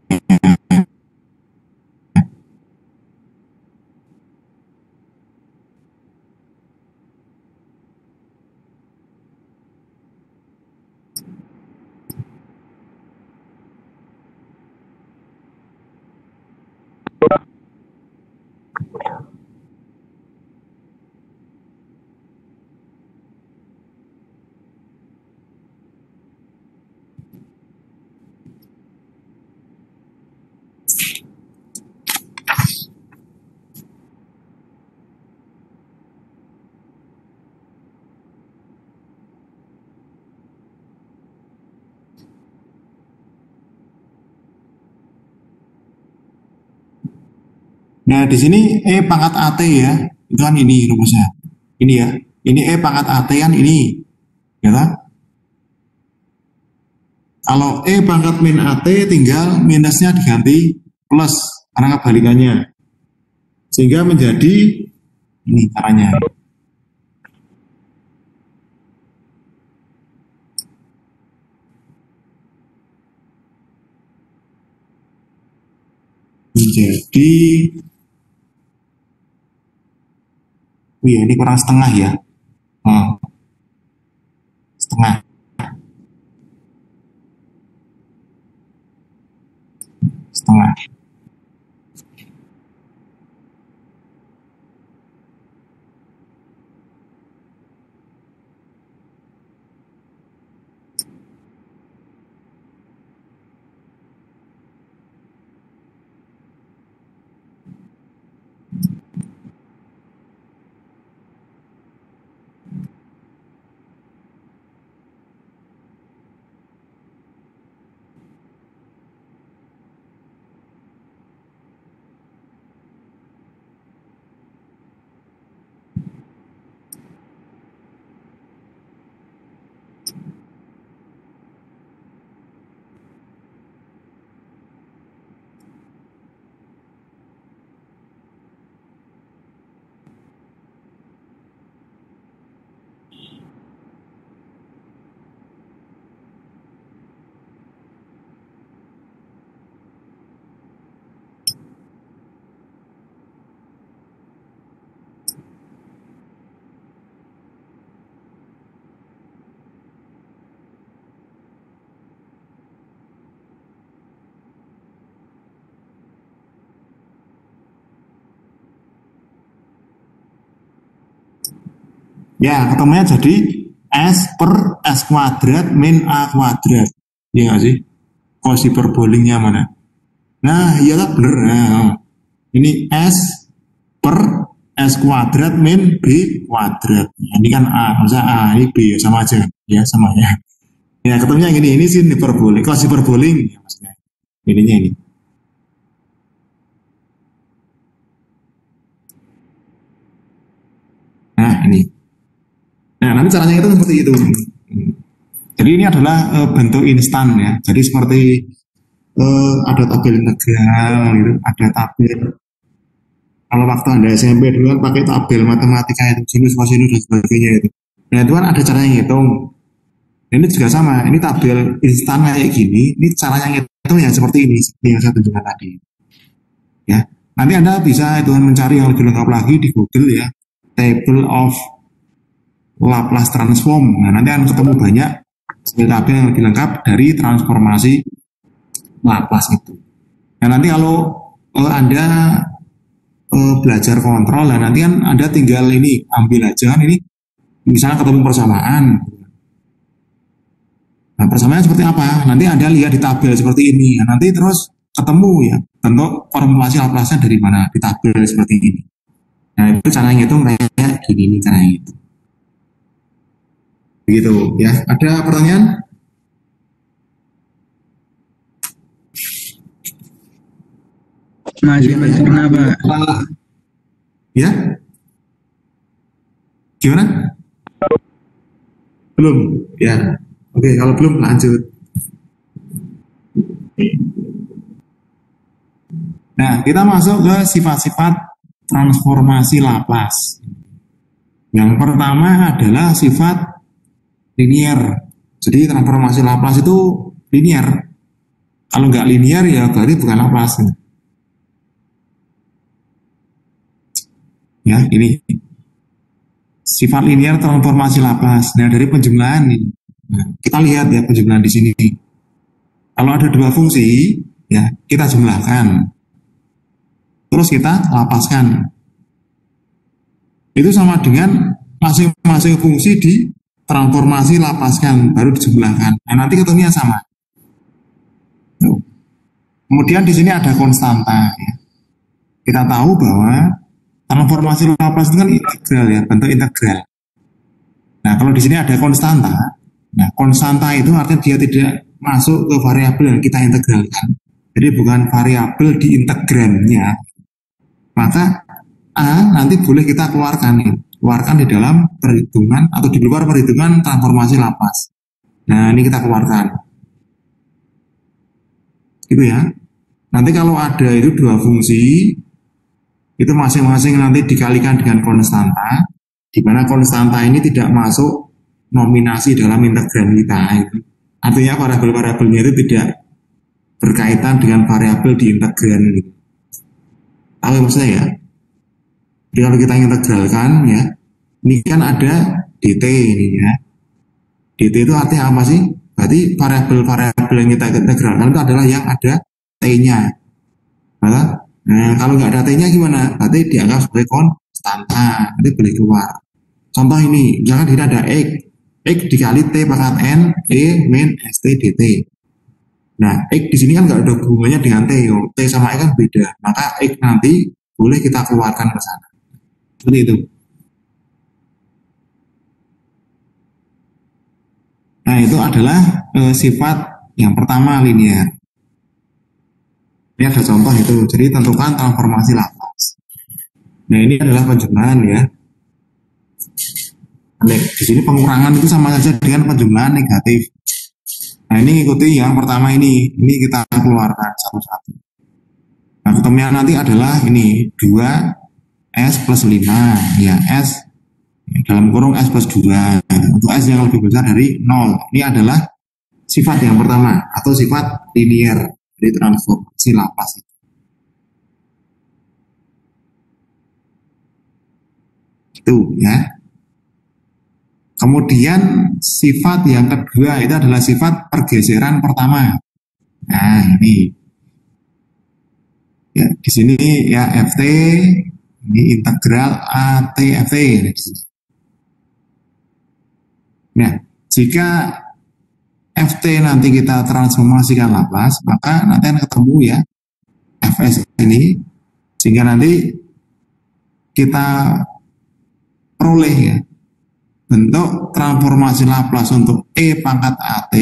Nah, di sini E pangkat AT ya, itu kan ini rumusnya. Ini ya, Ini E pangkat AT kan ini, ya kan? Kalau E pangkat min AT tinggal minusnya diganti plus karena kebalikannya. Sehingga menjadi ini caranya. Menjadi ini kurang setengah ya. Setengah. Setengah. Ya, ketemunya jadi S per S kuadrat min A kuadrat. Iya nggak sih? Cos hiperbolingnya mana? Nah, iyalah bener. Nah, ini S per S kuadrat min B kuadrat. Ini kan A, maksudnya A, ini B, sama aja. Ya, sama ya. Ya, ketemunya gini, ini sih hiperboling. Cos hiperboling, ya, maksudnya. Ininya ini. Nah, ini. Nah, nanti caranya itu seperti itu. Jadi ini adalah bentuk instan ya. Jadi seperti ada tabel integral, gitu, ada tabel. Kalau waktu Anda SMP dulu kan pakai tabel matematika itu, sinus, kosinus dan sebagainya itu. Nah itu kan ada caranya ngitung. Ini juga sama. Ini tabel instan kayak gini. Ini caranya ngitung yang seperti ini, yang saya tunjukkan tadi. Ya. Nanti Anda bisa itu mencari yang lebih lengkap lagi di Google ya. Table of Laplace transform. Nah, nanti akan ketemu banyak tabel yang lebih lengkap dari transformasi Laplace itu. Nah, nanti kalau Anda belajar kontrol, nah nanti kan Anda tinggal ini ambil aja kan ini misalnya ketemu persamaan. Nah, persamaan seperti apa? Nanti Anda lihat di tabel seperti ini. Nah, nanti terus ketemu ya bentuk formulasi Laplace-nya dari mana di tabel seperti ini. Nah, itu cara ngitung kayak gini nih cara ngitung. Begitu ya. Ada pertanyaan? Masih kenapa? Ya? Gimana? Belum? Ya. Oke, kalau belum lanjut. Nah, kita masuk ke sifat-sifat transformasi Laplace. Yang pertama adalah sifat linear. Jadi transformasi Laplace itu linear. Kalau nggak linear ya berarti bukan Laplace. Ya, ini sifat linear transformasi Laplace. Nah, dari penjumlahan ini. Nah, kita lihat ya penjumlahan di sini. Kalau ada dua fungsi, ya kita jumlahkan. Terus kita lapaskan. Itu sama dengan masing-masing fungsi di transformasi lapaskan, baru dijumlahkan. Nah, nanti ketemunya sama. Tuh. Kemudian di sini ada konstanta. Ya. Kita tahu bahwa transformasi Laplace itu kan integral ya, bentuk integral. Nah, kalau di sini ada konstanta, nah konstanta itu artinya dia tidak masuk ke variabel yang kita integralkan. Jadi bukan variabel di integrannya. Maka A nanti boleh kita keluarkan. keluarkan di dalam perhitungan atau di luar perhitungan transformasi Laplace. Nah, ini kita keluarkan. Gitu ya. Nanti kalau ada itu dua fungsi, itu masing-masing nanti dikalikan dengan konstanta, di mana konstanta ini tidak masuk nominasi dalam integran kita. Artinya variabel-variabelnya itu tidak berkaitan dengan variabel di integran. Tahu maksudnya ya? Jadi kalau kita integralkan ya, ini kan ada dt ini ya. Dt itu artinya apa sih? Berarti variabel-variabel yang kita integralkan itu adalah yang ada t-nya. Nah, kalau nggak ada t-nya gimana? Berarti dianggap sebagai konstanta. Nanti boleh keluar. Contoh ini, misalkan ini ada x dikali t pangkat n, e min st dt. Nah, x di sini kan nggak ada hubungannya dengan t, t sama x kan beda. Maka x nanti boleh kita keluarkan ke sana. Seperti itu. Nah, itu adalah sifat yang pertama linear. Ini ada contoh itu. Jadi tentukan transformasi Laplace. Nah, ini adalah penjumlahan ya. Di sini pengurangan itu sama saja dengan penjumlahan negatif. Nah, ini ikuti yang pertama ini. Ini kita keluarkan satu-satu. Nah, ketemuan nanti adalah ini 2S plus 5. Ya, S dalam kurung S plus 2. Untuk S yang lebih besar dari 0. Ini adalah sifat yang pertama atau sifat linear dari transformasi Laplace. Itu ya. Kemudian sifat yang kedua itu adalah sifat pergeseran pertama. Nah, ini ya di sini ya ft ini integral at ft. Nah, jika ft nanti kita transformasikan Laplace, maka nanti akan ketemu ya fs ini, sehingga nanti kita peroleh ya bentuk transformasi Laplace untuk e pangkat at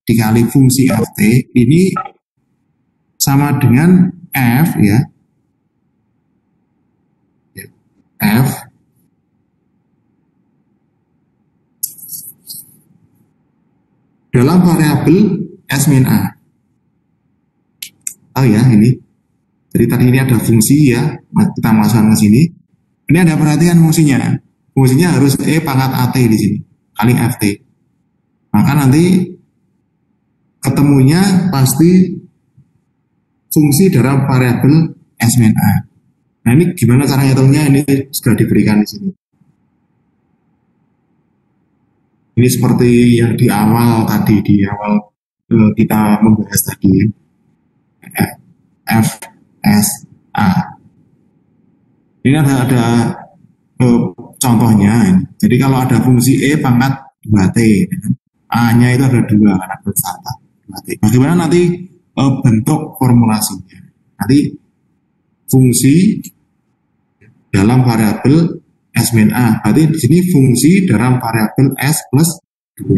dikali fungsi ft ini sama dengan f ya, f dalam variabel s min a. Oh ya ini. Jadi tadi ini ada fungsi ya, kita masukkan ke sini. Ini ada perhatian fungsinya. Fungsinya harus e pangkat at di sini kali ft. Maka nanti ketemunya pasti fungsi dalam variabel s min a. Nah, ini gimana cara hitungnya? Ini sudah diberikan di sini. Ini seperti yang di awal tadi, di awal kita membahas tadi. F, S, A. Ini ada contohnya. Jadi kalau ada fungsi E pangkat 2T, A-nya itu ada 2 karena bersama 2T. Bagaimana nanti bentuk formulasinya? Nanti fungsi dalam variabel S min A. Berarti di sini fungsi dalam variabel S plus 2.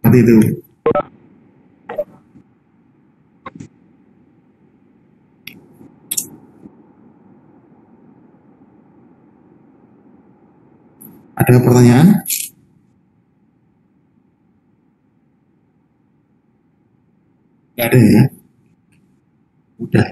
Seperti itu. Ada pertanyaan? Tidak ada ya? Udah.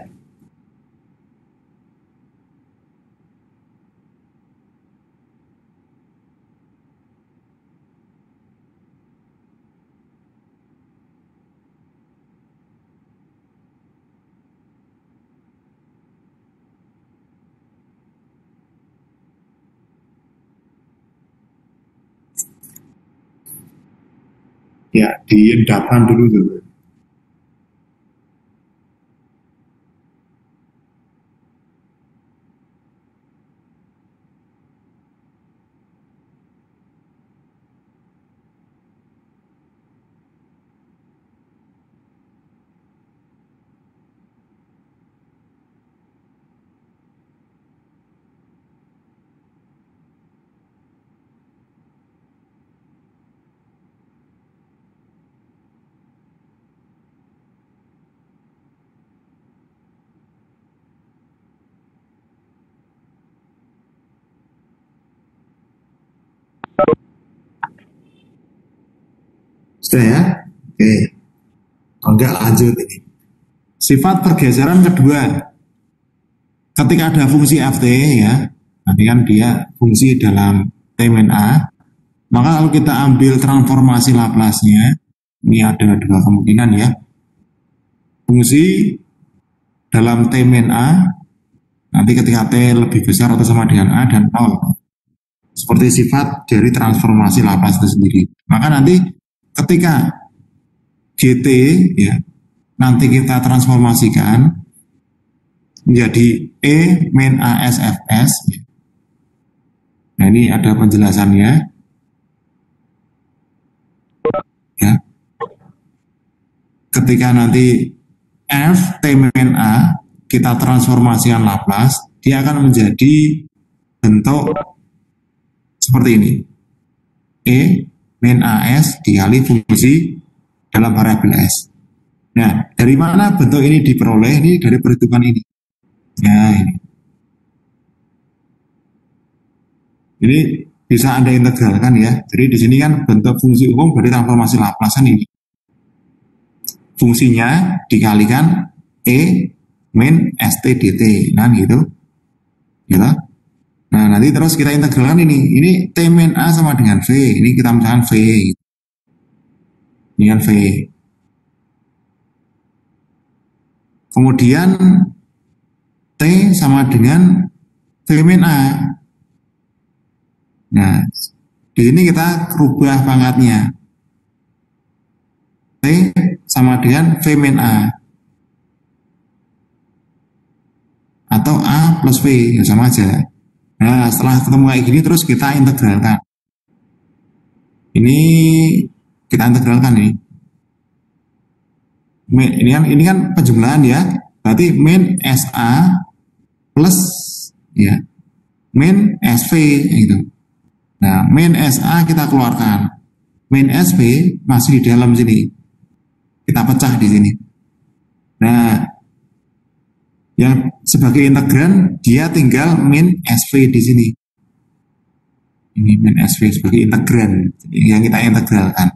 Ya, diendapkan dulu dulu. Sudah ya? Oke. Enggak, lanjut ini. Sifat pergeseran kedua. Ketika ada fungsi ft ya, nanti kan dia fungsi dalam T min A, maka kalau kita ambil transformasi Laplace-nya, ini ada dua kemungkinan ya. Fungsi dalam T min A, nanti ketika T lebih besar atau sama dengan A dan 0. Seperti sifat dari transformasi Laplace itu sendiri. Maka nanti ketika GT ya, nanti kita transformasikan menjadi E min ASFS. Nah ini ada penjelasannya. Ya. Ketika nanti F T min A kita transformasikan Laplace, dia akan menjadi bentuk seperti ini. E min AS dikali fungsi dalam variabel S. Nah, dari mana bentuk ini diperoleh? Ini dari perhitungan ini. Nah, ini bisa Anda integralkan ya. Jadi di sini kan bentuk fungsi umum dari transformasi Laplace ini. Fungsinya dikalikan E min ST dt. Nah, gitu. Gitu. Nah, nanti terus kita integralkan ini. Ini T min A sama dengan V. Ini kita misalkan V. Ini kan V. Kemudian T sama dengan V min A. Nah, di sini kita rubah pangkatnya. T sama dengan V min A. Atau A plus V, ya sama aja. Nah, setelah ketemu kayak gini, terus kita integralkan. Ini kita integralkan ini. Ini kan penjumlahan ya. Berarti min SA plus ya min SV gitu. Nah, min SA kita keluarkan. Min SV masih di dalam sini. Kita pecah di sini. Nah, yang sebagai integran dia tinggal min SV di sini. Ini min SV sebagai integran yang kita integralkan.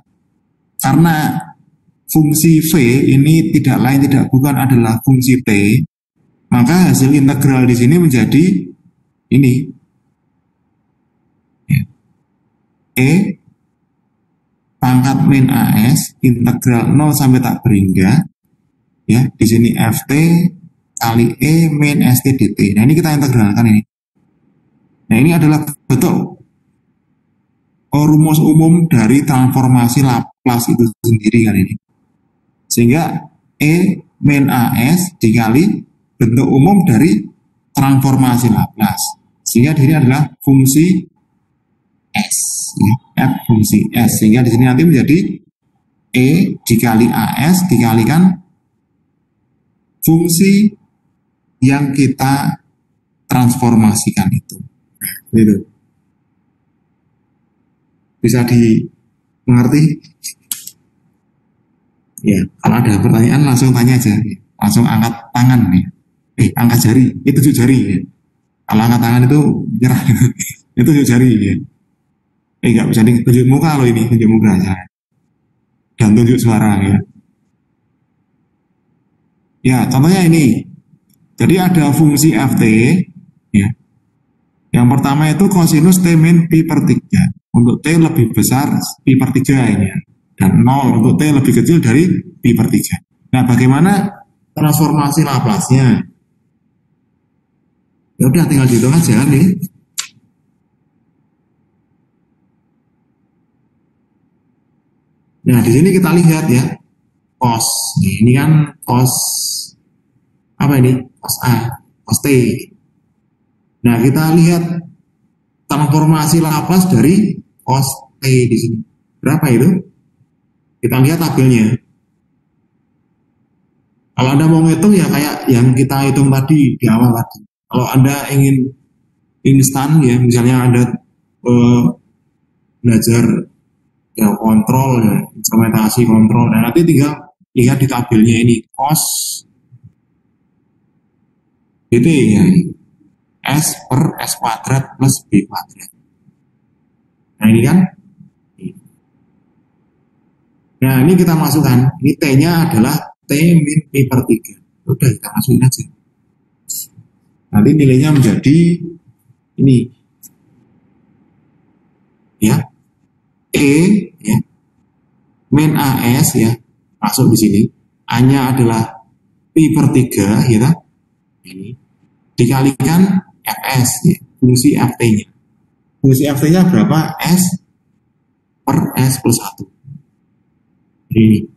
Karena fungsi V ini tidak lain tidak bukan adalah fungsi T, maka hasil integral di sini menjadi ini. E pangkat min AS integral 0 sampai tak berhingga ya, di sini FT kali E min ST dt. Nah, ini kita integralkan ini. Nah, ini adalah bentuk rumus umum dari transformasi Laplace itu sendiri kan ini. Sehingga E min AS dikali bentuk umum dari transformasi Laplace. Sehingga di sini adalah fungsi S, ya, F fungsi S. Sehingga di sini nanti menjadi E dikali AS dikalikan fungsi yang kita transformasikan itu. Gitu. Bisa dimengerti? Ya, kalau ada pertanyaan langsung tanya aja. Langsung angkat tangan nih. Angkat jari, itu tunjuk jari ya. Kalau angkat tangan itu nyerah. Itu tunjuk jari ya. Enggak bisa tunjuk muka loh ini, tunjuk muka aja. Dan tunjuk suara ya. Ya, contohnya ini. Jadi ada fungsi ft ya. Yang pertama itu kosinus T min pi per 3. Untuk T lebih besar pi per 3 ini ya. Dan 0 untuk T lebih kecil dari pi per 3. Nah, bagaimana transformasi Laplace-nya? Ya udah tinggal dihitung aja nih. Nah, di sini kita lihat ya. Cos. Ini kan cos apa ini? Cos A, cos T. Nah, kita lihat transformasi Laplace dari cos T di sini. Berapa itu? Kita lihat tabelnya. Kalau Anda mau ngitung ya kayak yang kita hitung tadi di awal tadi. Kalau Anda ingin instan ya, misalnya Anda belajar ya kontrol ya, instrumentasi kontrol. Nah, nanti tinggal lihat di tabelnya ini cos itu ya S per S kuadrat plus B kuadrat. Nah, ini kan. Nah, ini kita masukkan. Ini T-nya adalah T min P per 3. Udah, kita masukin aja. Nanti nilainya menjadi ini. Ya. E, ya. Min AS, ya. Masuk di sini. A-nya adalah Pi per 3, ya kan? Ini. Dikalikan Fs, ya. Fungsi Ft-nya. Fungsi Ft-nya berapa? S per S plus 1. Ini.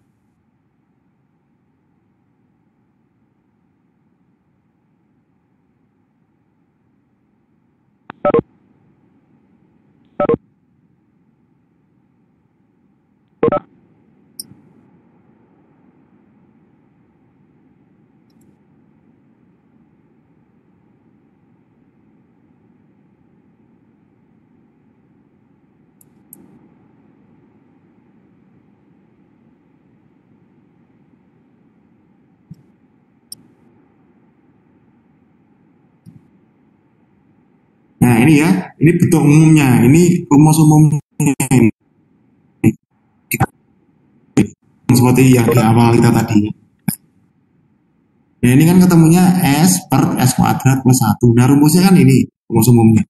Nah, ini ya. Ini bentuk umumnya. Ini rumus umumnya. Seperti yang di awal kita tadi. Nah, ini kan ketemunya S per S kuadrat plus 1. Nah, rumusnya kan ini, rumus umumnya.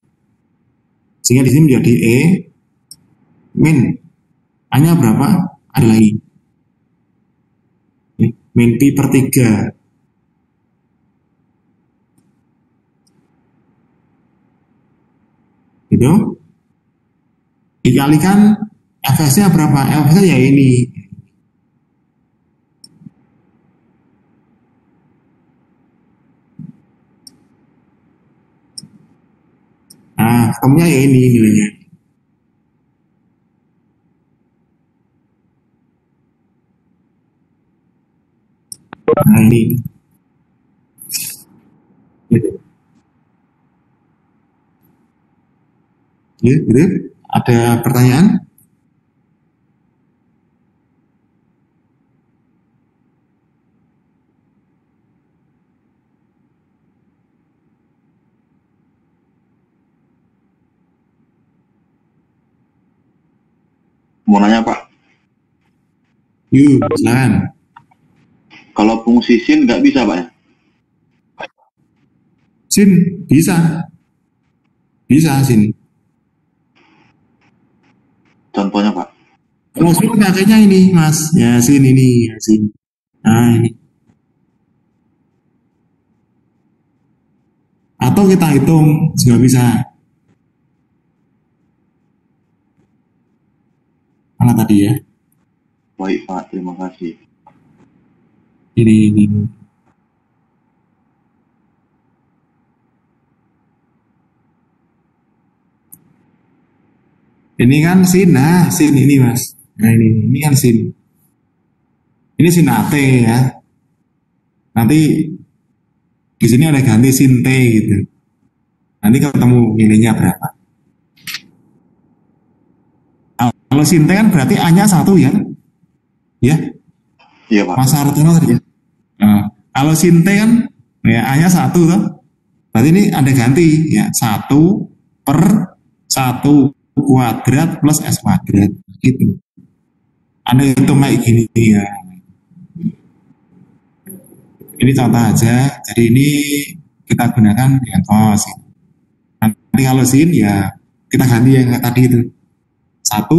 Sehingga di sini menjadi E min. A-nya berapa? Ada lagi. Min Pi per 3. Gitu. Dikalikan Fs-nya berapa? Fs-nya ya ini. Nah, ketemunya ya ini nilainya. Nah, ini. Gitu. Ya, gitu. Ada pertanyaan? Mau nanya Pak, Yuk, silakan. kalau fungsi sin nggak bisa Pak ya? Sin, bisa. Bisa, Sin. Contohnya Pak. Kalau Sin pakainya ini, Mas. Ya, Sin ini. Ya, Sin. Nah, ini. Atau kita hitung juga bisa. Mana tadi ya? Baik Pak, terima kasih. Ini. Ini kan sin, nah sin ini Mas. Nah ini kan sin. Ini sin AT ya. Nanti di sini ada ganti sin T gitu. Nanti ketemu nilainya berapa. Kalau sin T kan berarti A-nya 1 ya. Ya, Iya Pak. Mas Artono tadi ya. Nah, kalau sin T kan ya A-nya 1 tuh. Berarti ini ada ganti ya 1 per 1 kuadrat plus S kuadrat gitu. Anda hitung kayak gini ya. Ini contoh aja. Jadi ini kita gunakan yang cos. Nanti kalau sin ya kita ganti yang tadi itu 1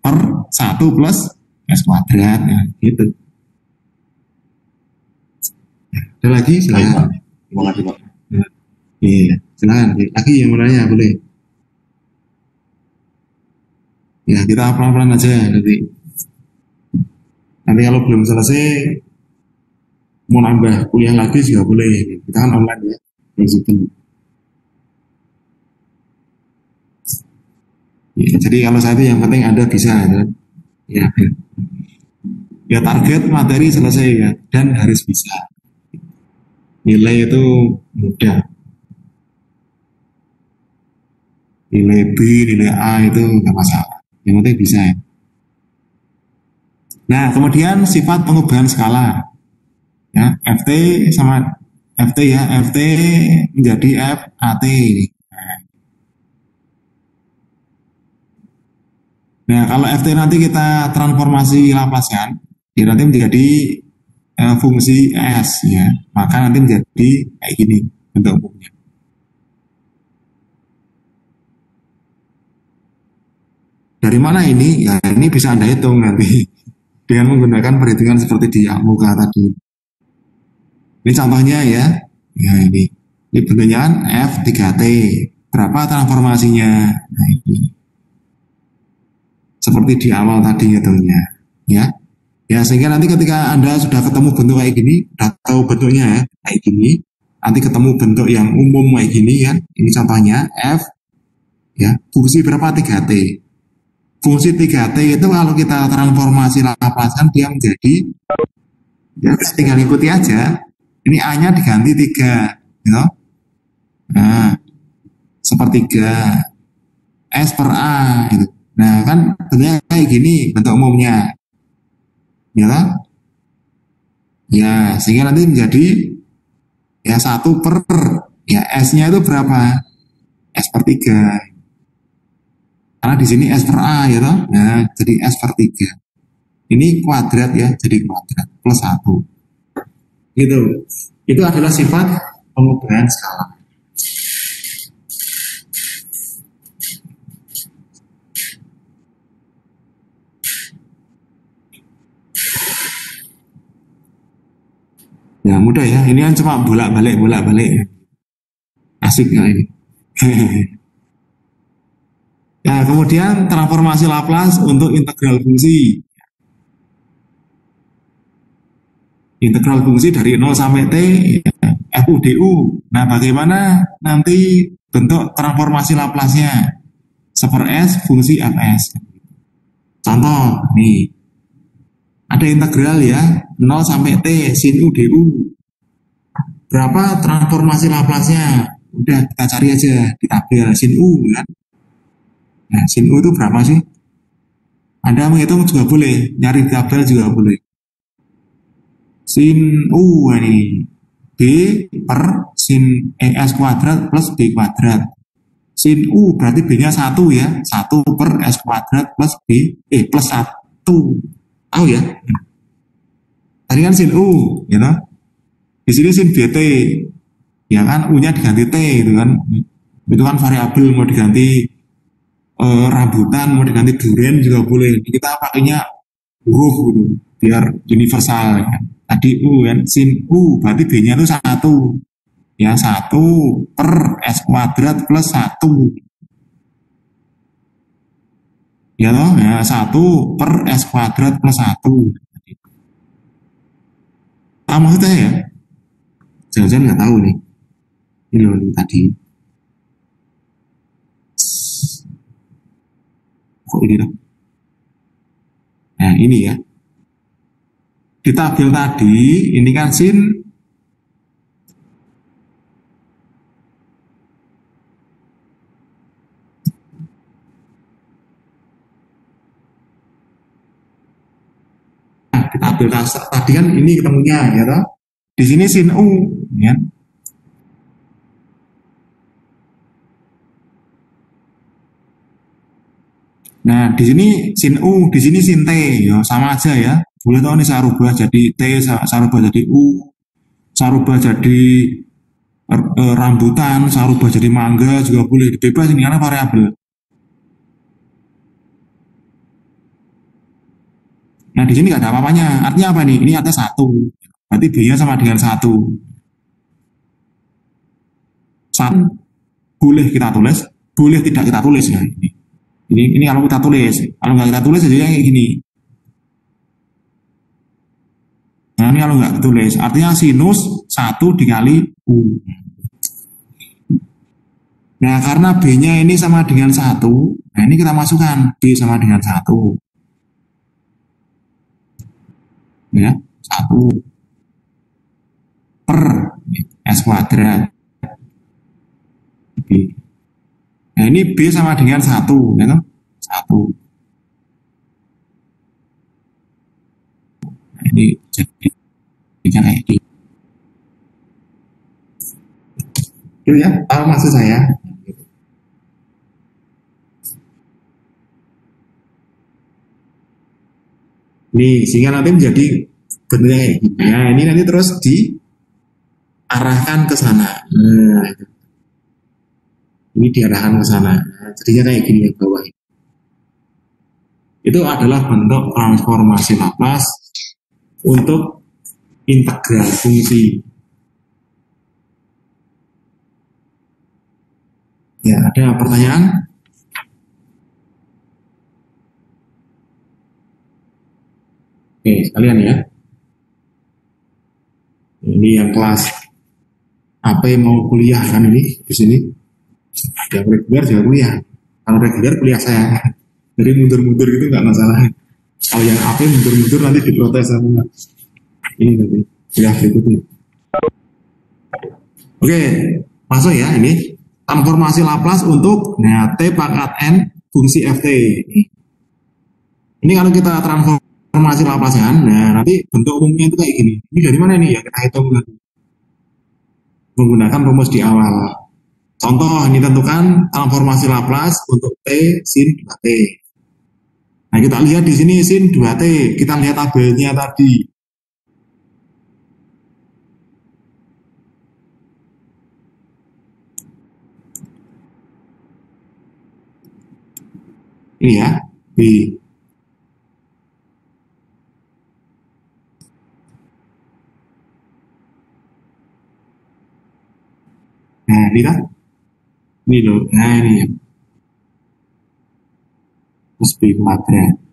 per 1 plus S kuadrat ya, gitu. Ada lagi Baik Pak. silakan. Terima kasih Pak. Iya, silakan. Lagi yang mau nanya boleh. Ya kita pelan-pelan aja nanti. Nanti kalau belum selesai mau nambah kuliah lagi juga boleh. Kita kan online ya, dari situ. Ya, jadi kalau saya itu yang penting ada bisa ya. Ya target materi selesai ya dan harus bisa. Nilai itu mudah. Nilai B, nilai A itu nggak masalah. Yang penting bisa ya. Nah kemudian sifat pengubahan skala. Ya, FT sama FT ya, FT menjadi FAT. Nah, Nah, kalau FT nanti kita transformasi Laplacian, ya nanti menjadi fungsi S ya. Maka nanti menjadi kayak gini bentuk umumnya. Dari mana ini? Ya ini bisa Anda hitung nanti dengan menggunakan perhitungan seperti di muka tadi. Ini contohnya ya. Ya ini. Ini bentuknya kan F3T. Berapa transformasinya? Nah ini. Seperti di awal tadi hitungnya. Ya. Ya sehingga nanti ketika Anda sudah ketemu bentuk kayak gini, sudah tahu bentuknya ya, kayak gini. Nanti ketemu bentuk yang umum kayak gini ya. Ini contohnya F ya. Fungsi berapa 3T? Fungsi 3T itu kalau kita transformasi Laplacian dia menjadi ya tinggal ikuti aja. Ini A-nya diganti 3 gitu. Nah, sepertiga S per A gitu. Nah, kan bentuknya kayak gini bentuk umumnya. Ya kan? Ya, sehingga nanti menjadi ya 1 per ya S-nya itu berapa? S per 3. Karena di sini S per A ya toh. Nah, jadi S per 3. Ini kuadrat ya, jadi kuadrat plus 1. Gitu. Itu adalah sifat pengubahan skala. Ya mudah ya, ini kan cuma bolak-balik. Asik nggak ini? Nah, kemudian transformasi Laplace untuk integral fungsi. Integral fungsi dari 0 sampai T, ya, FUDU. Nah, bagaimana nanti bentuk transformasi Laplace-nya? Seper S fungsi Fs. Contoh, nih. Ada integral ya, 0 sampai T, sin U du. Berapa transformasi Laplace-nya? Udah kita cari aja di tabel sin U kan. Nah, sin U itu berapa sih? Anda menghitung juga boleh, nyari di tabel juga boleh. Sin U ini B per sin S kuadrat plus B kuadrat. Sin U berarti B-nya 1 ya, 1 per S kuadrat plus B, plus 1. Tahu ya? Tadi kan sin U, gitu. Di sini sin BT, ya kan U-nya diganti T gitu kan. Itu kan variabel mau diganti rambutan, mau diganti durian juga boleh. Kita pakainya huruf gitu, biar universal ya. Tadi U kan, sin U berarti B-nya itu 1. Ya 1 per S kuadrat plus 1. Ya toh, ya 1 per S kuadrat plus 1. Ah, maksudnya ya, jangan-jangan nggak tahu nih. Ini loh tadi. Kok ini loh? Nah ini ya. Di tabel tadi, ini kan sin di tabel tadi kan ini ketemunya ya toh. Di sini sin U ya. Nah, di sini sin U, di sini sin T, ya sama aja ya. Boleh tahu nih saya rubah jadi T, saya rubah jadi U, saya rubah jadi rambutan, saya rubah jadi mangga juga boleh. Bebas ini karena variabel. Nah, di sini nggak ada apa-apanya. Artinya apa nih? Ini ada 1. Berarti B-nya sama dengan 1. 1 boleh kita tulis, boleh tidak kita tulis ya. Ini kalau kita tulis, kalau nggak kita tulis jadi kayak gini. Nah ini kalau nggak tulis, artinya sinus 1 dikali U. Nah karena B-nya ini sama dengan 1, nah ini kita masukkan B sama dengan 1. Ya, 1 per S kuadrat. B. Nah ini B sama dengan 1, ya kan? 1. Nah, ini jadi kayak gini. Itu ya, tahu maksud saya. Nih, sehingga nanti menjadi bentuknya kayak gini. Nah, ini nanti terus diarahkan ke sana. Nah, ini diarahkan ke sana. Nah, jadinya kayak gini yang bawah. Itu adalah bentuk transformasi Laplace untuk integral fungsi. Ya, ada pertanyaan? Oke, sekalian ya. Ini yang kelas AP mau kuliah kan ini di sini. Yang reguler juga kuliah. Kalau reguler kuliah saya. Jadi mundur-mundur gitu nggak masalah. Kalau yang AP mundur-mundur nanti diprotes sama ini nanti kuliah berikutnya. Oke, masuk ya ini. Transformasi Laplace untuk T pangkat N fungsi Ft. Ini kalau kita transformasi Laplace kan, nah nanti bentuk umumnya itu kayak gini. Ini dari mana nih ya kita hitung menggunakan rumus di awal. Contoh ini tentukan transformasi Laplace untuk T sin 2T. Nah kita lihat di sini sin 2T, kita lihat tabelnya tadi. Ini ya, B. Nah, lihat. Ini loh, nah ini ya. Terus B kuadrat.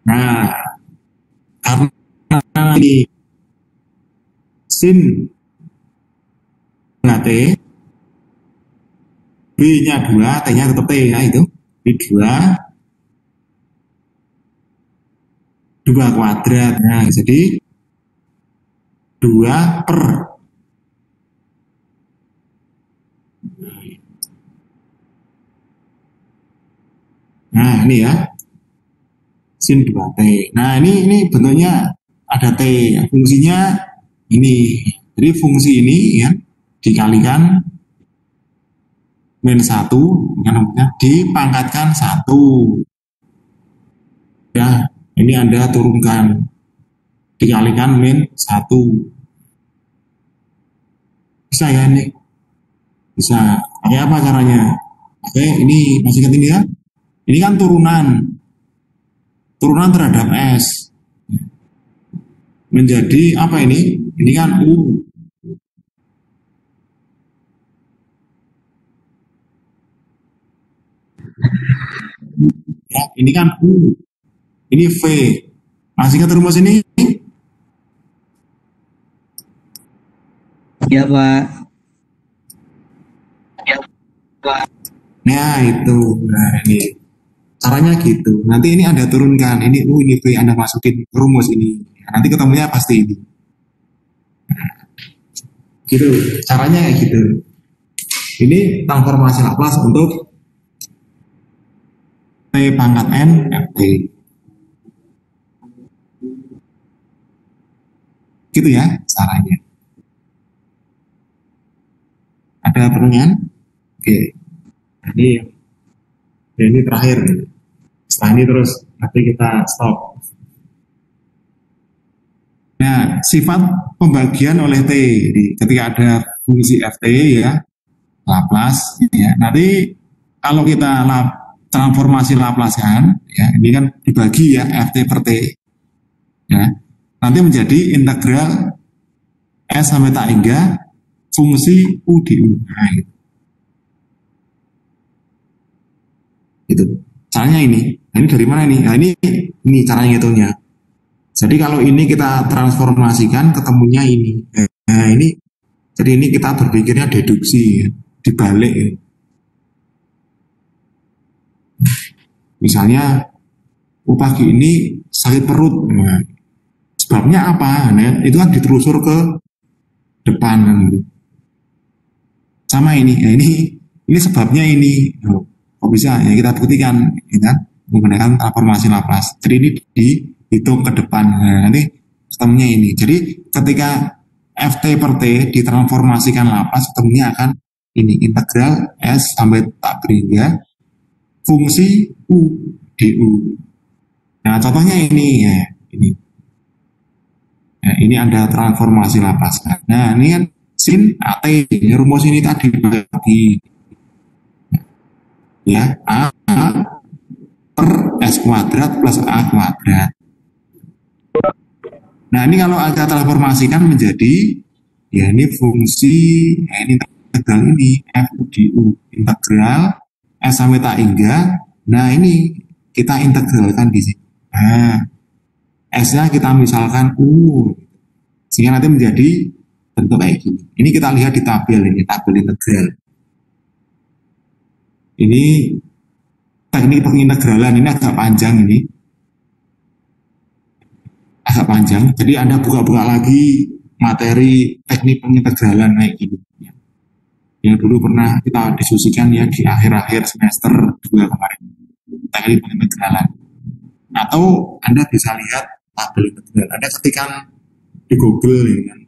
Nah, karena ini sin 2T, B-nya 2, T-nya tetap T ya itu. B2, 2 kuadrat. Nah, jadi 2 per. Nah, ini ya. Sin 2T. Nah, ini bentuknya ada T. Fungsinya ini. Jadi fungsi ini ya dikalikan min 1 dipangkatkan 1. Ya, ini Anda turunkan dikalikan min 1. Bisa ya ini? Bisa. Kayak apa caranya? Oke, ini masih ingat ini ya? Ini kan turunan terhadap S. Menjadi apa ini? Ini kan U. Ya, ini kan U. Ini V. Masih ingat rumus ini? Ya, Pak. Nah, itu. Nah, ini. Caranya gitu. Nanti ini Anda turunkan. Ini U, ini V. Anda masukin rumus ini. Nanti ketemunya pasti ini. Gitu. Caranya kayak gitu. Ini transformasi Laplace untuk T pangkat N Ft. Gitu ya caranya. Ada pertanyaan? Oke. Ini terakhir. Setelah ini terus nanti kita stop. Nah, sifat pembagian oleh T. Jadi, ketika ada fungsi Ft ya, Laplace ya. Nanti kalau kita transformasi Laplace kan, ya ini kan dibagi ya Ft per T. Ya. Nanti menjadi integral S sampai tak hingga fungsi U di U. Nah, gitu. Caranya ini. Nah, ini dari mana nih? Nah, ini caranya ngitungnya. Jadi kalau ini kita transformasikan ketemunya ini. Nah, ini jadi ini kita berpikirnya deduksi, dibalik. Ya. Misalnya, pagi ini sakit perut. Nah, sebabnya apa? Nah, itu kan ditelusur ke depan kan gitu. Sama ini, ya ini sebabnya ini. Oh, kok bisa? Ya kita buktikan, ya kan? Menggunakan transformasi Laplace. Jadi ini dihitung ke depan. Nah, nanti sistemnya ini. Jadi ketika Ft per T ditransformasikan Laplace, ketemunya akan ini integral S sampai tak hingga fungsi U du. Nah contohnya ini ya, ini. Nah, ini ada transformasi Laplace. Nah ini kan sin AT, ini rumus ini tadi bagi ya A per S kuadrat plus A kuadrat. Nah ini kalau kita transformasikan menjadi ya ini fungsi ya ini integral ini F du integral S sampai tak hingga. Nah ini kita integralkan di sini. Nah S-nya kita misalkan U, sehingga nanti menjadi bentuk kayak gini. Ini kita lihat di tabel ini, tabel integral. Ini teknik pengintegralan ini agak panjang ini. Agak panjang, jadi Anda buka-buka lagi materi teknik pengintegralan kayak gini. Yang dulu pernah kita diskusikan ya di akhir-akhir semester 2 kemarin. Teknik pengintegralan. Atau Anda bisa lihat tabel integral. Anda ketikkan di Google ya kan.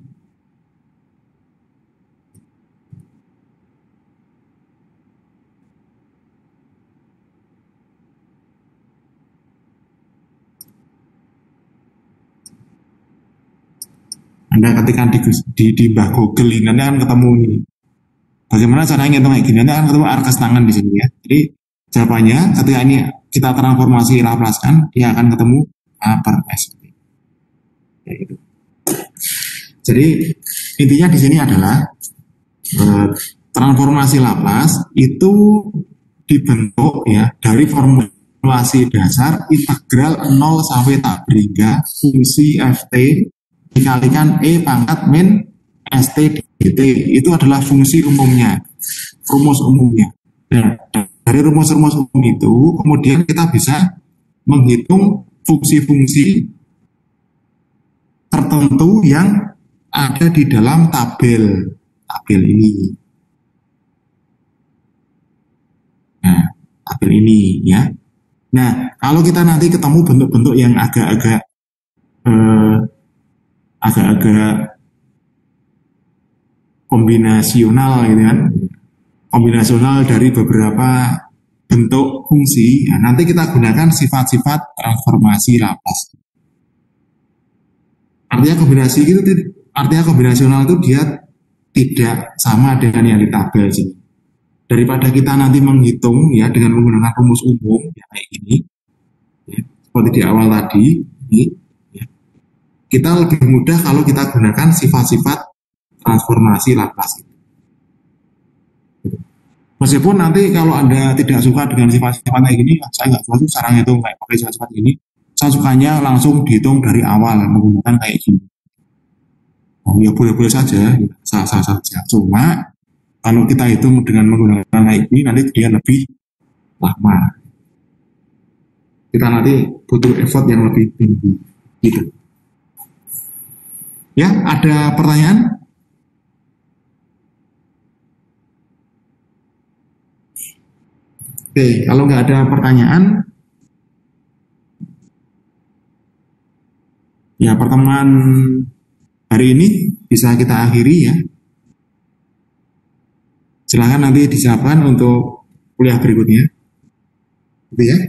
Anda ketikkan di Mbah Google ini, Anda akan ketemu ini. Bagaimana caranya ngitung kayak gini? Anda akan ketemu arkas tangan di sini ya. Jadi jawabannya ketika ini kita transformasi Laplace kan, dia akan ketemu A per S. Ya, itu. Jadi intinya di sini adalah transformasi Laplace itu dibentuk ya dari formulasi dasar integral 0 sampai tak hingga fungsi Ft dikalikan E pangkat min St dt. Itu adalah fungsi umumnya, rumus umumnya. Nah, dari rumus-rumus umum itu kemudian kita bisa menghitung fungsi-fungsi tertentu yang ada di dalam tabel ini. Nah, tabel ini ya. Nah, kalau kita nanti ketemu bentuk-bentuk yang agak-agak kombinasional gitu kan, kombinasional dari beberapa bentuk fungsi, nah, nanti kita gunakan sifat-sifat transformasi Laplace. Artinya kombinasional itu dia tidak sama dengan yang di tabel sini. Daripada kita nanti menghitung ya dengan menggunakan rumus umum ya kayak gini, ya, seperti di awal tadi, ini, ya, kita lebih mudah kalau kita gunakan sifat-sifat transformasi Laplace. Meskipun nanti kalau Anda tidak suka dengan sifat-sifat kayak gini, saya nggak suka cara ngitung kayak pakai sifat-sifat ini. Saya sukanya langsung dihitung dari awal menggunakan kayak gini. Oh ya boleh-boleh saja, sah-sah saja. Cuma kalau kita hitung dengan menggunakan kayak gini nanti dia lebih lama. Kita nanti butuh effort yang lebih tinggi. Gitu. Ya, ada pertanyaan? Oke, kalau nggak ada pertanyaan, ya pertemuan hari ini bisa kita akhiri ya. Silakan nanti disiapkan untuk kuliah berikutnya. Gitu ya.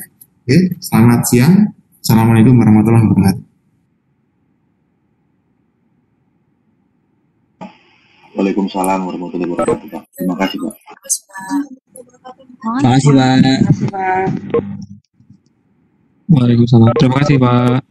Oke, selamat siang. Assalamualaikum warahmatullahi wabarakatuh. Waalaikumsalam warahmatullahi wabarakatuh, Pak. Terima kasih, Pak. Terima kasih, Pak. Waalaikumsalam. Terima kasih, Pak.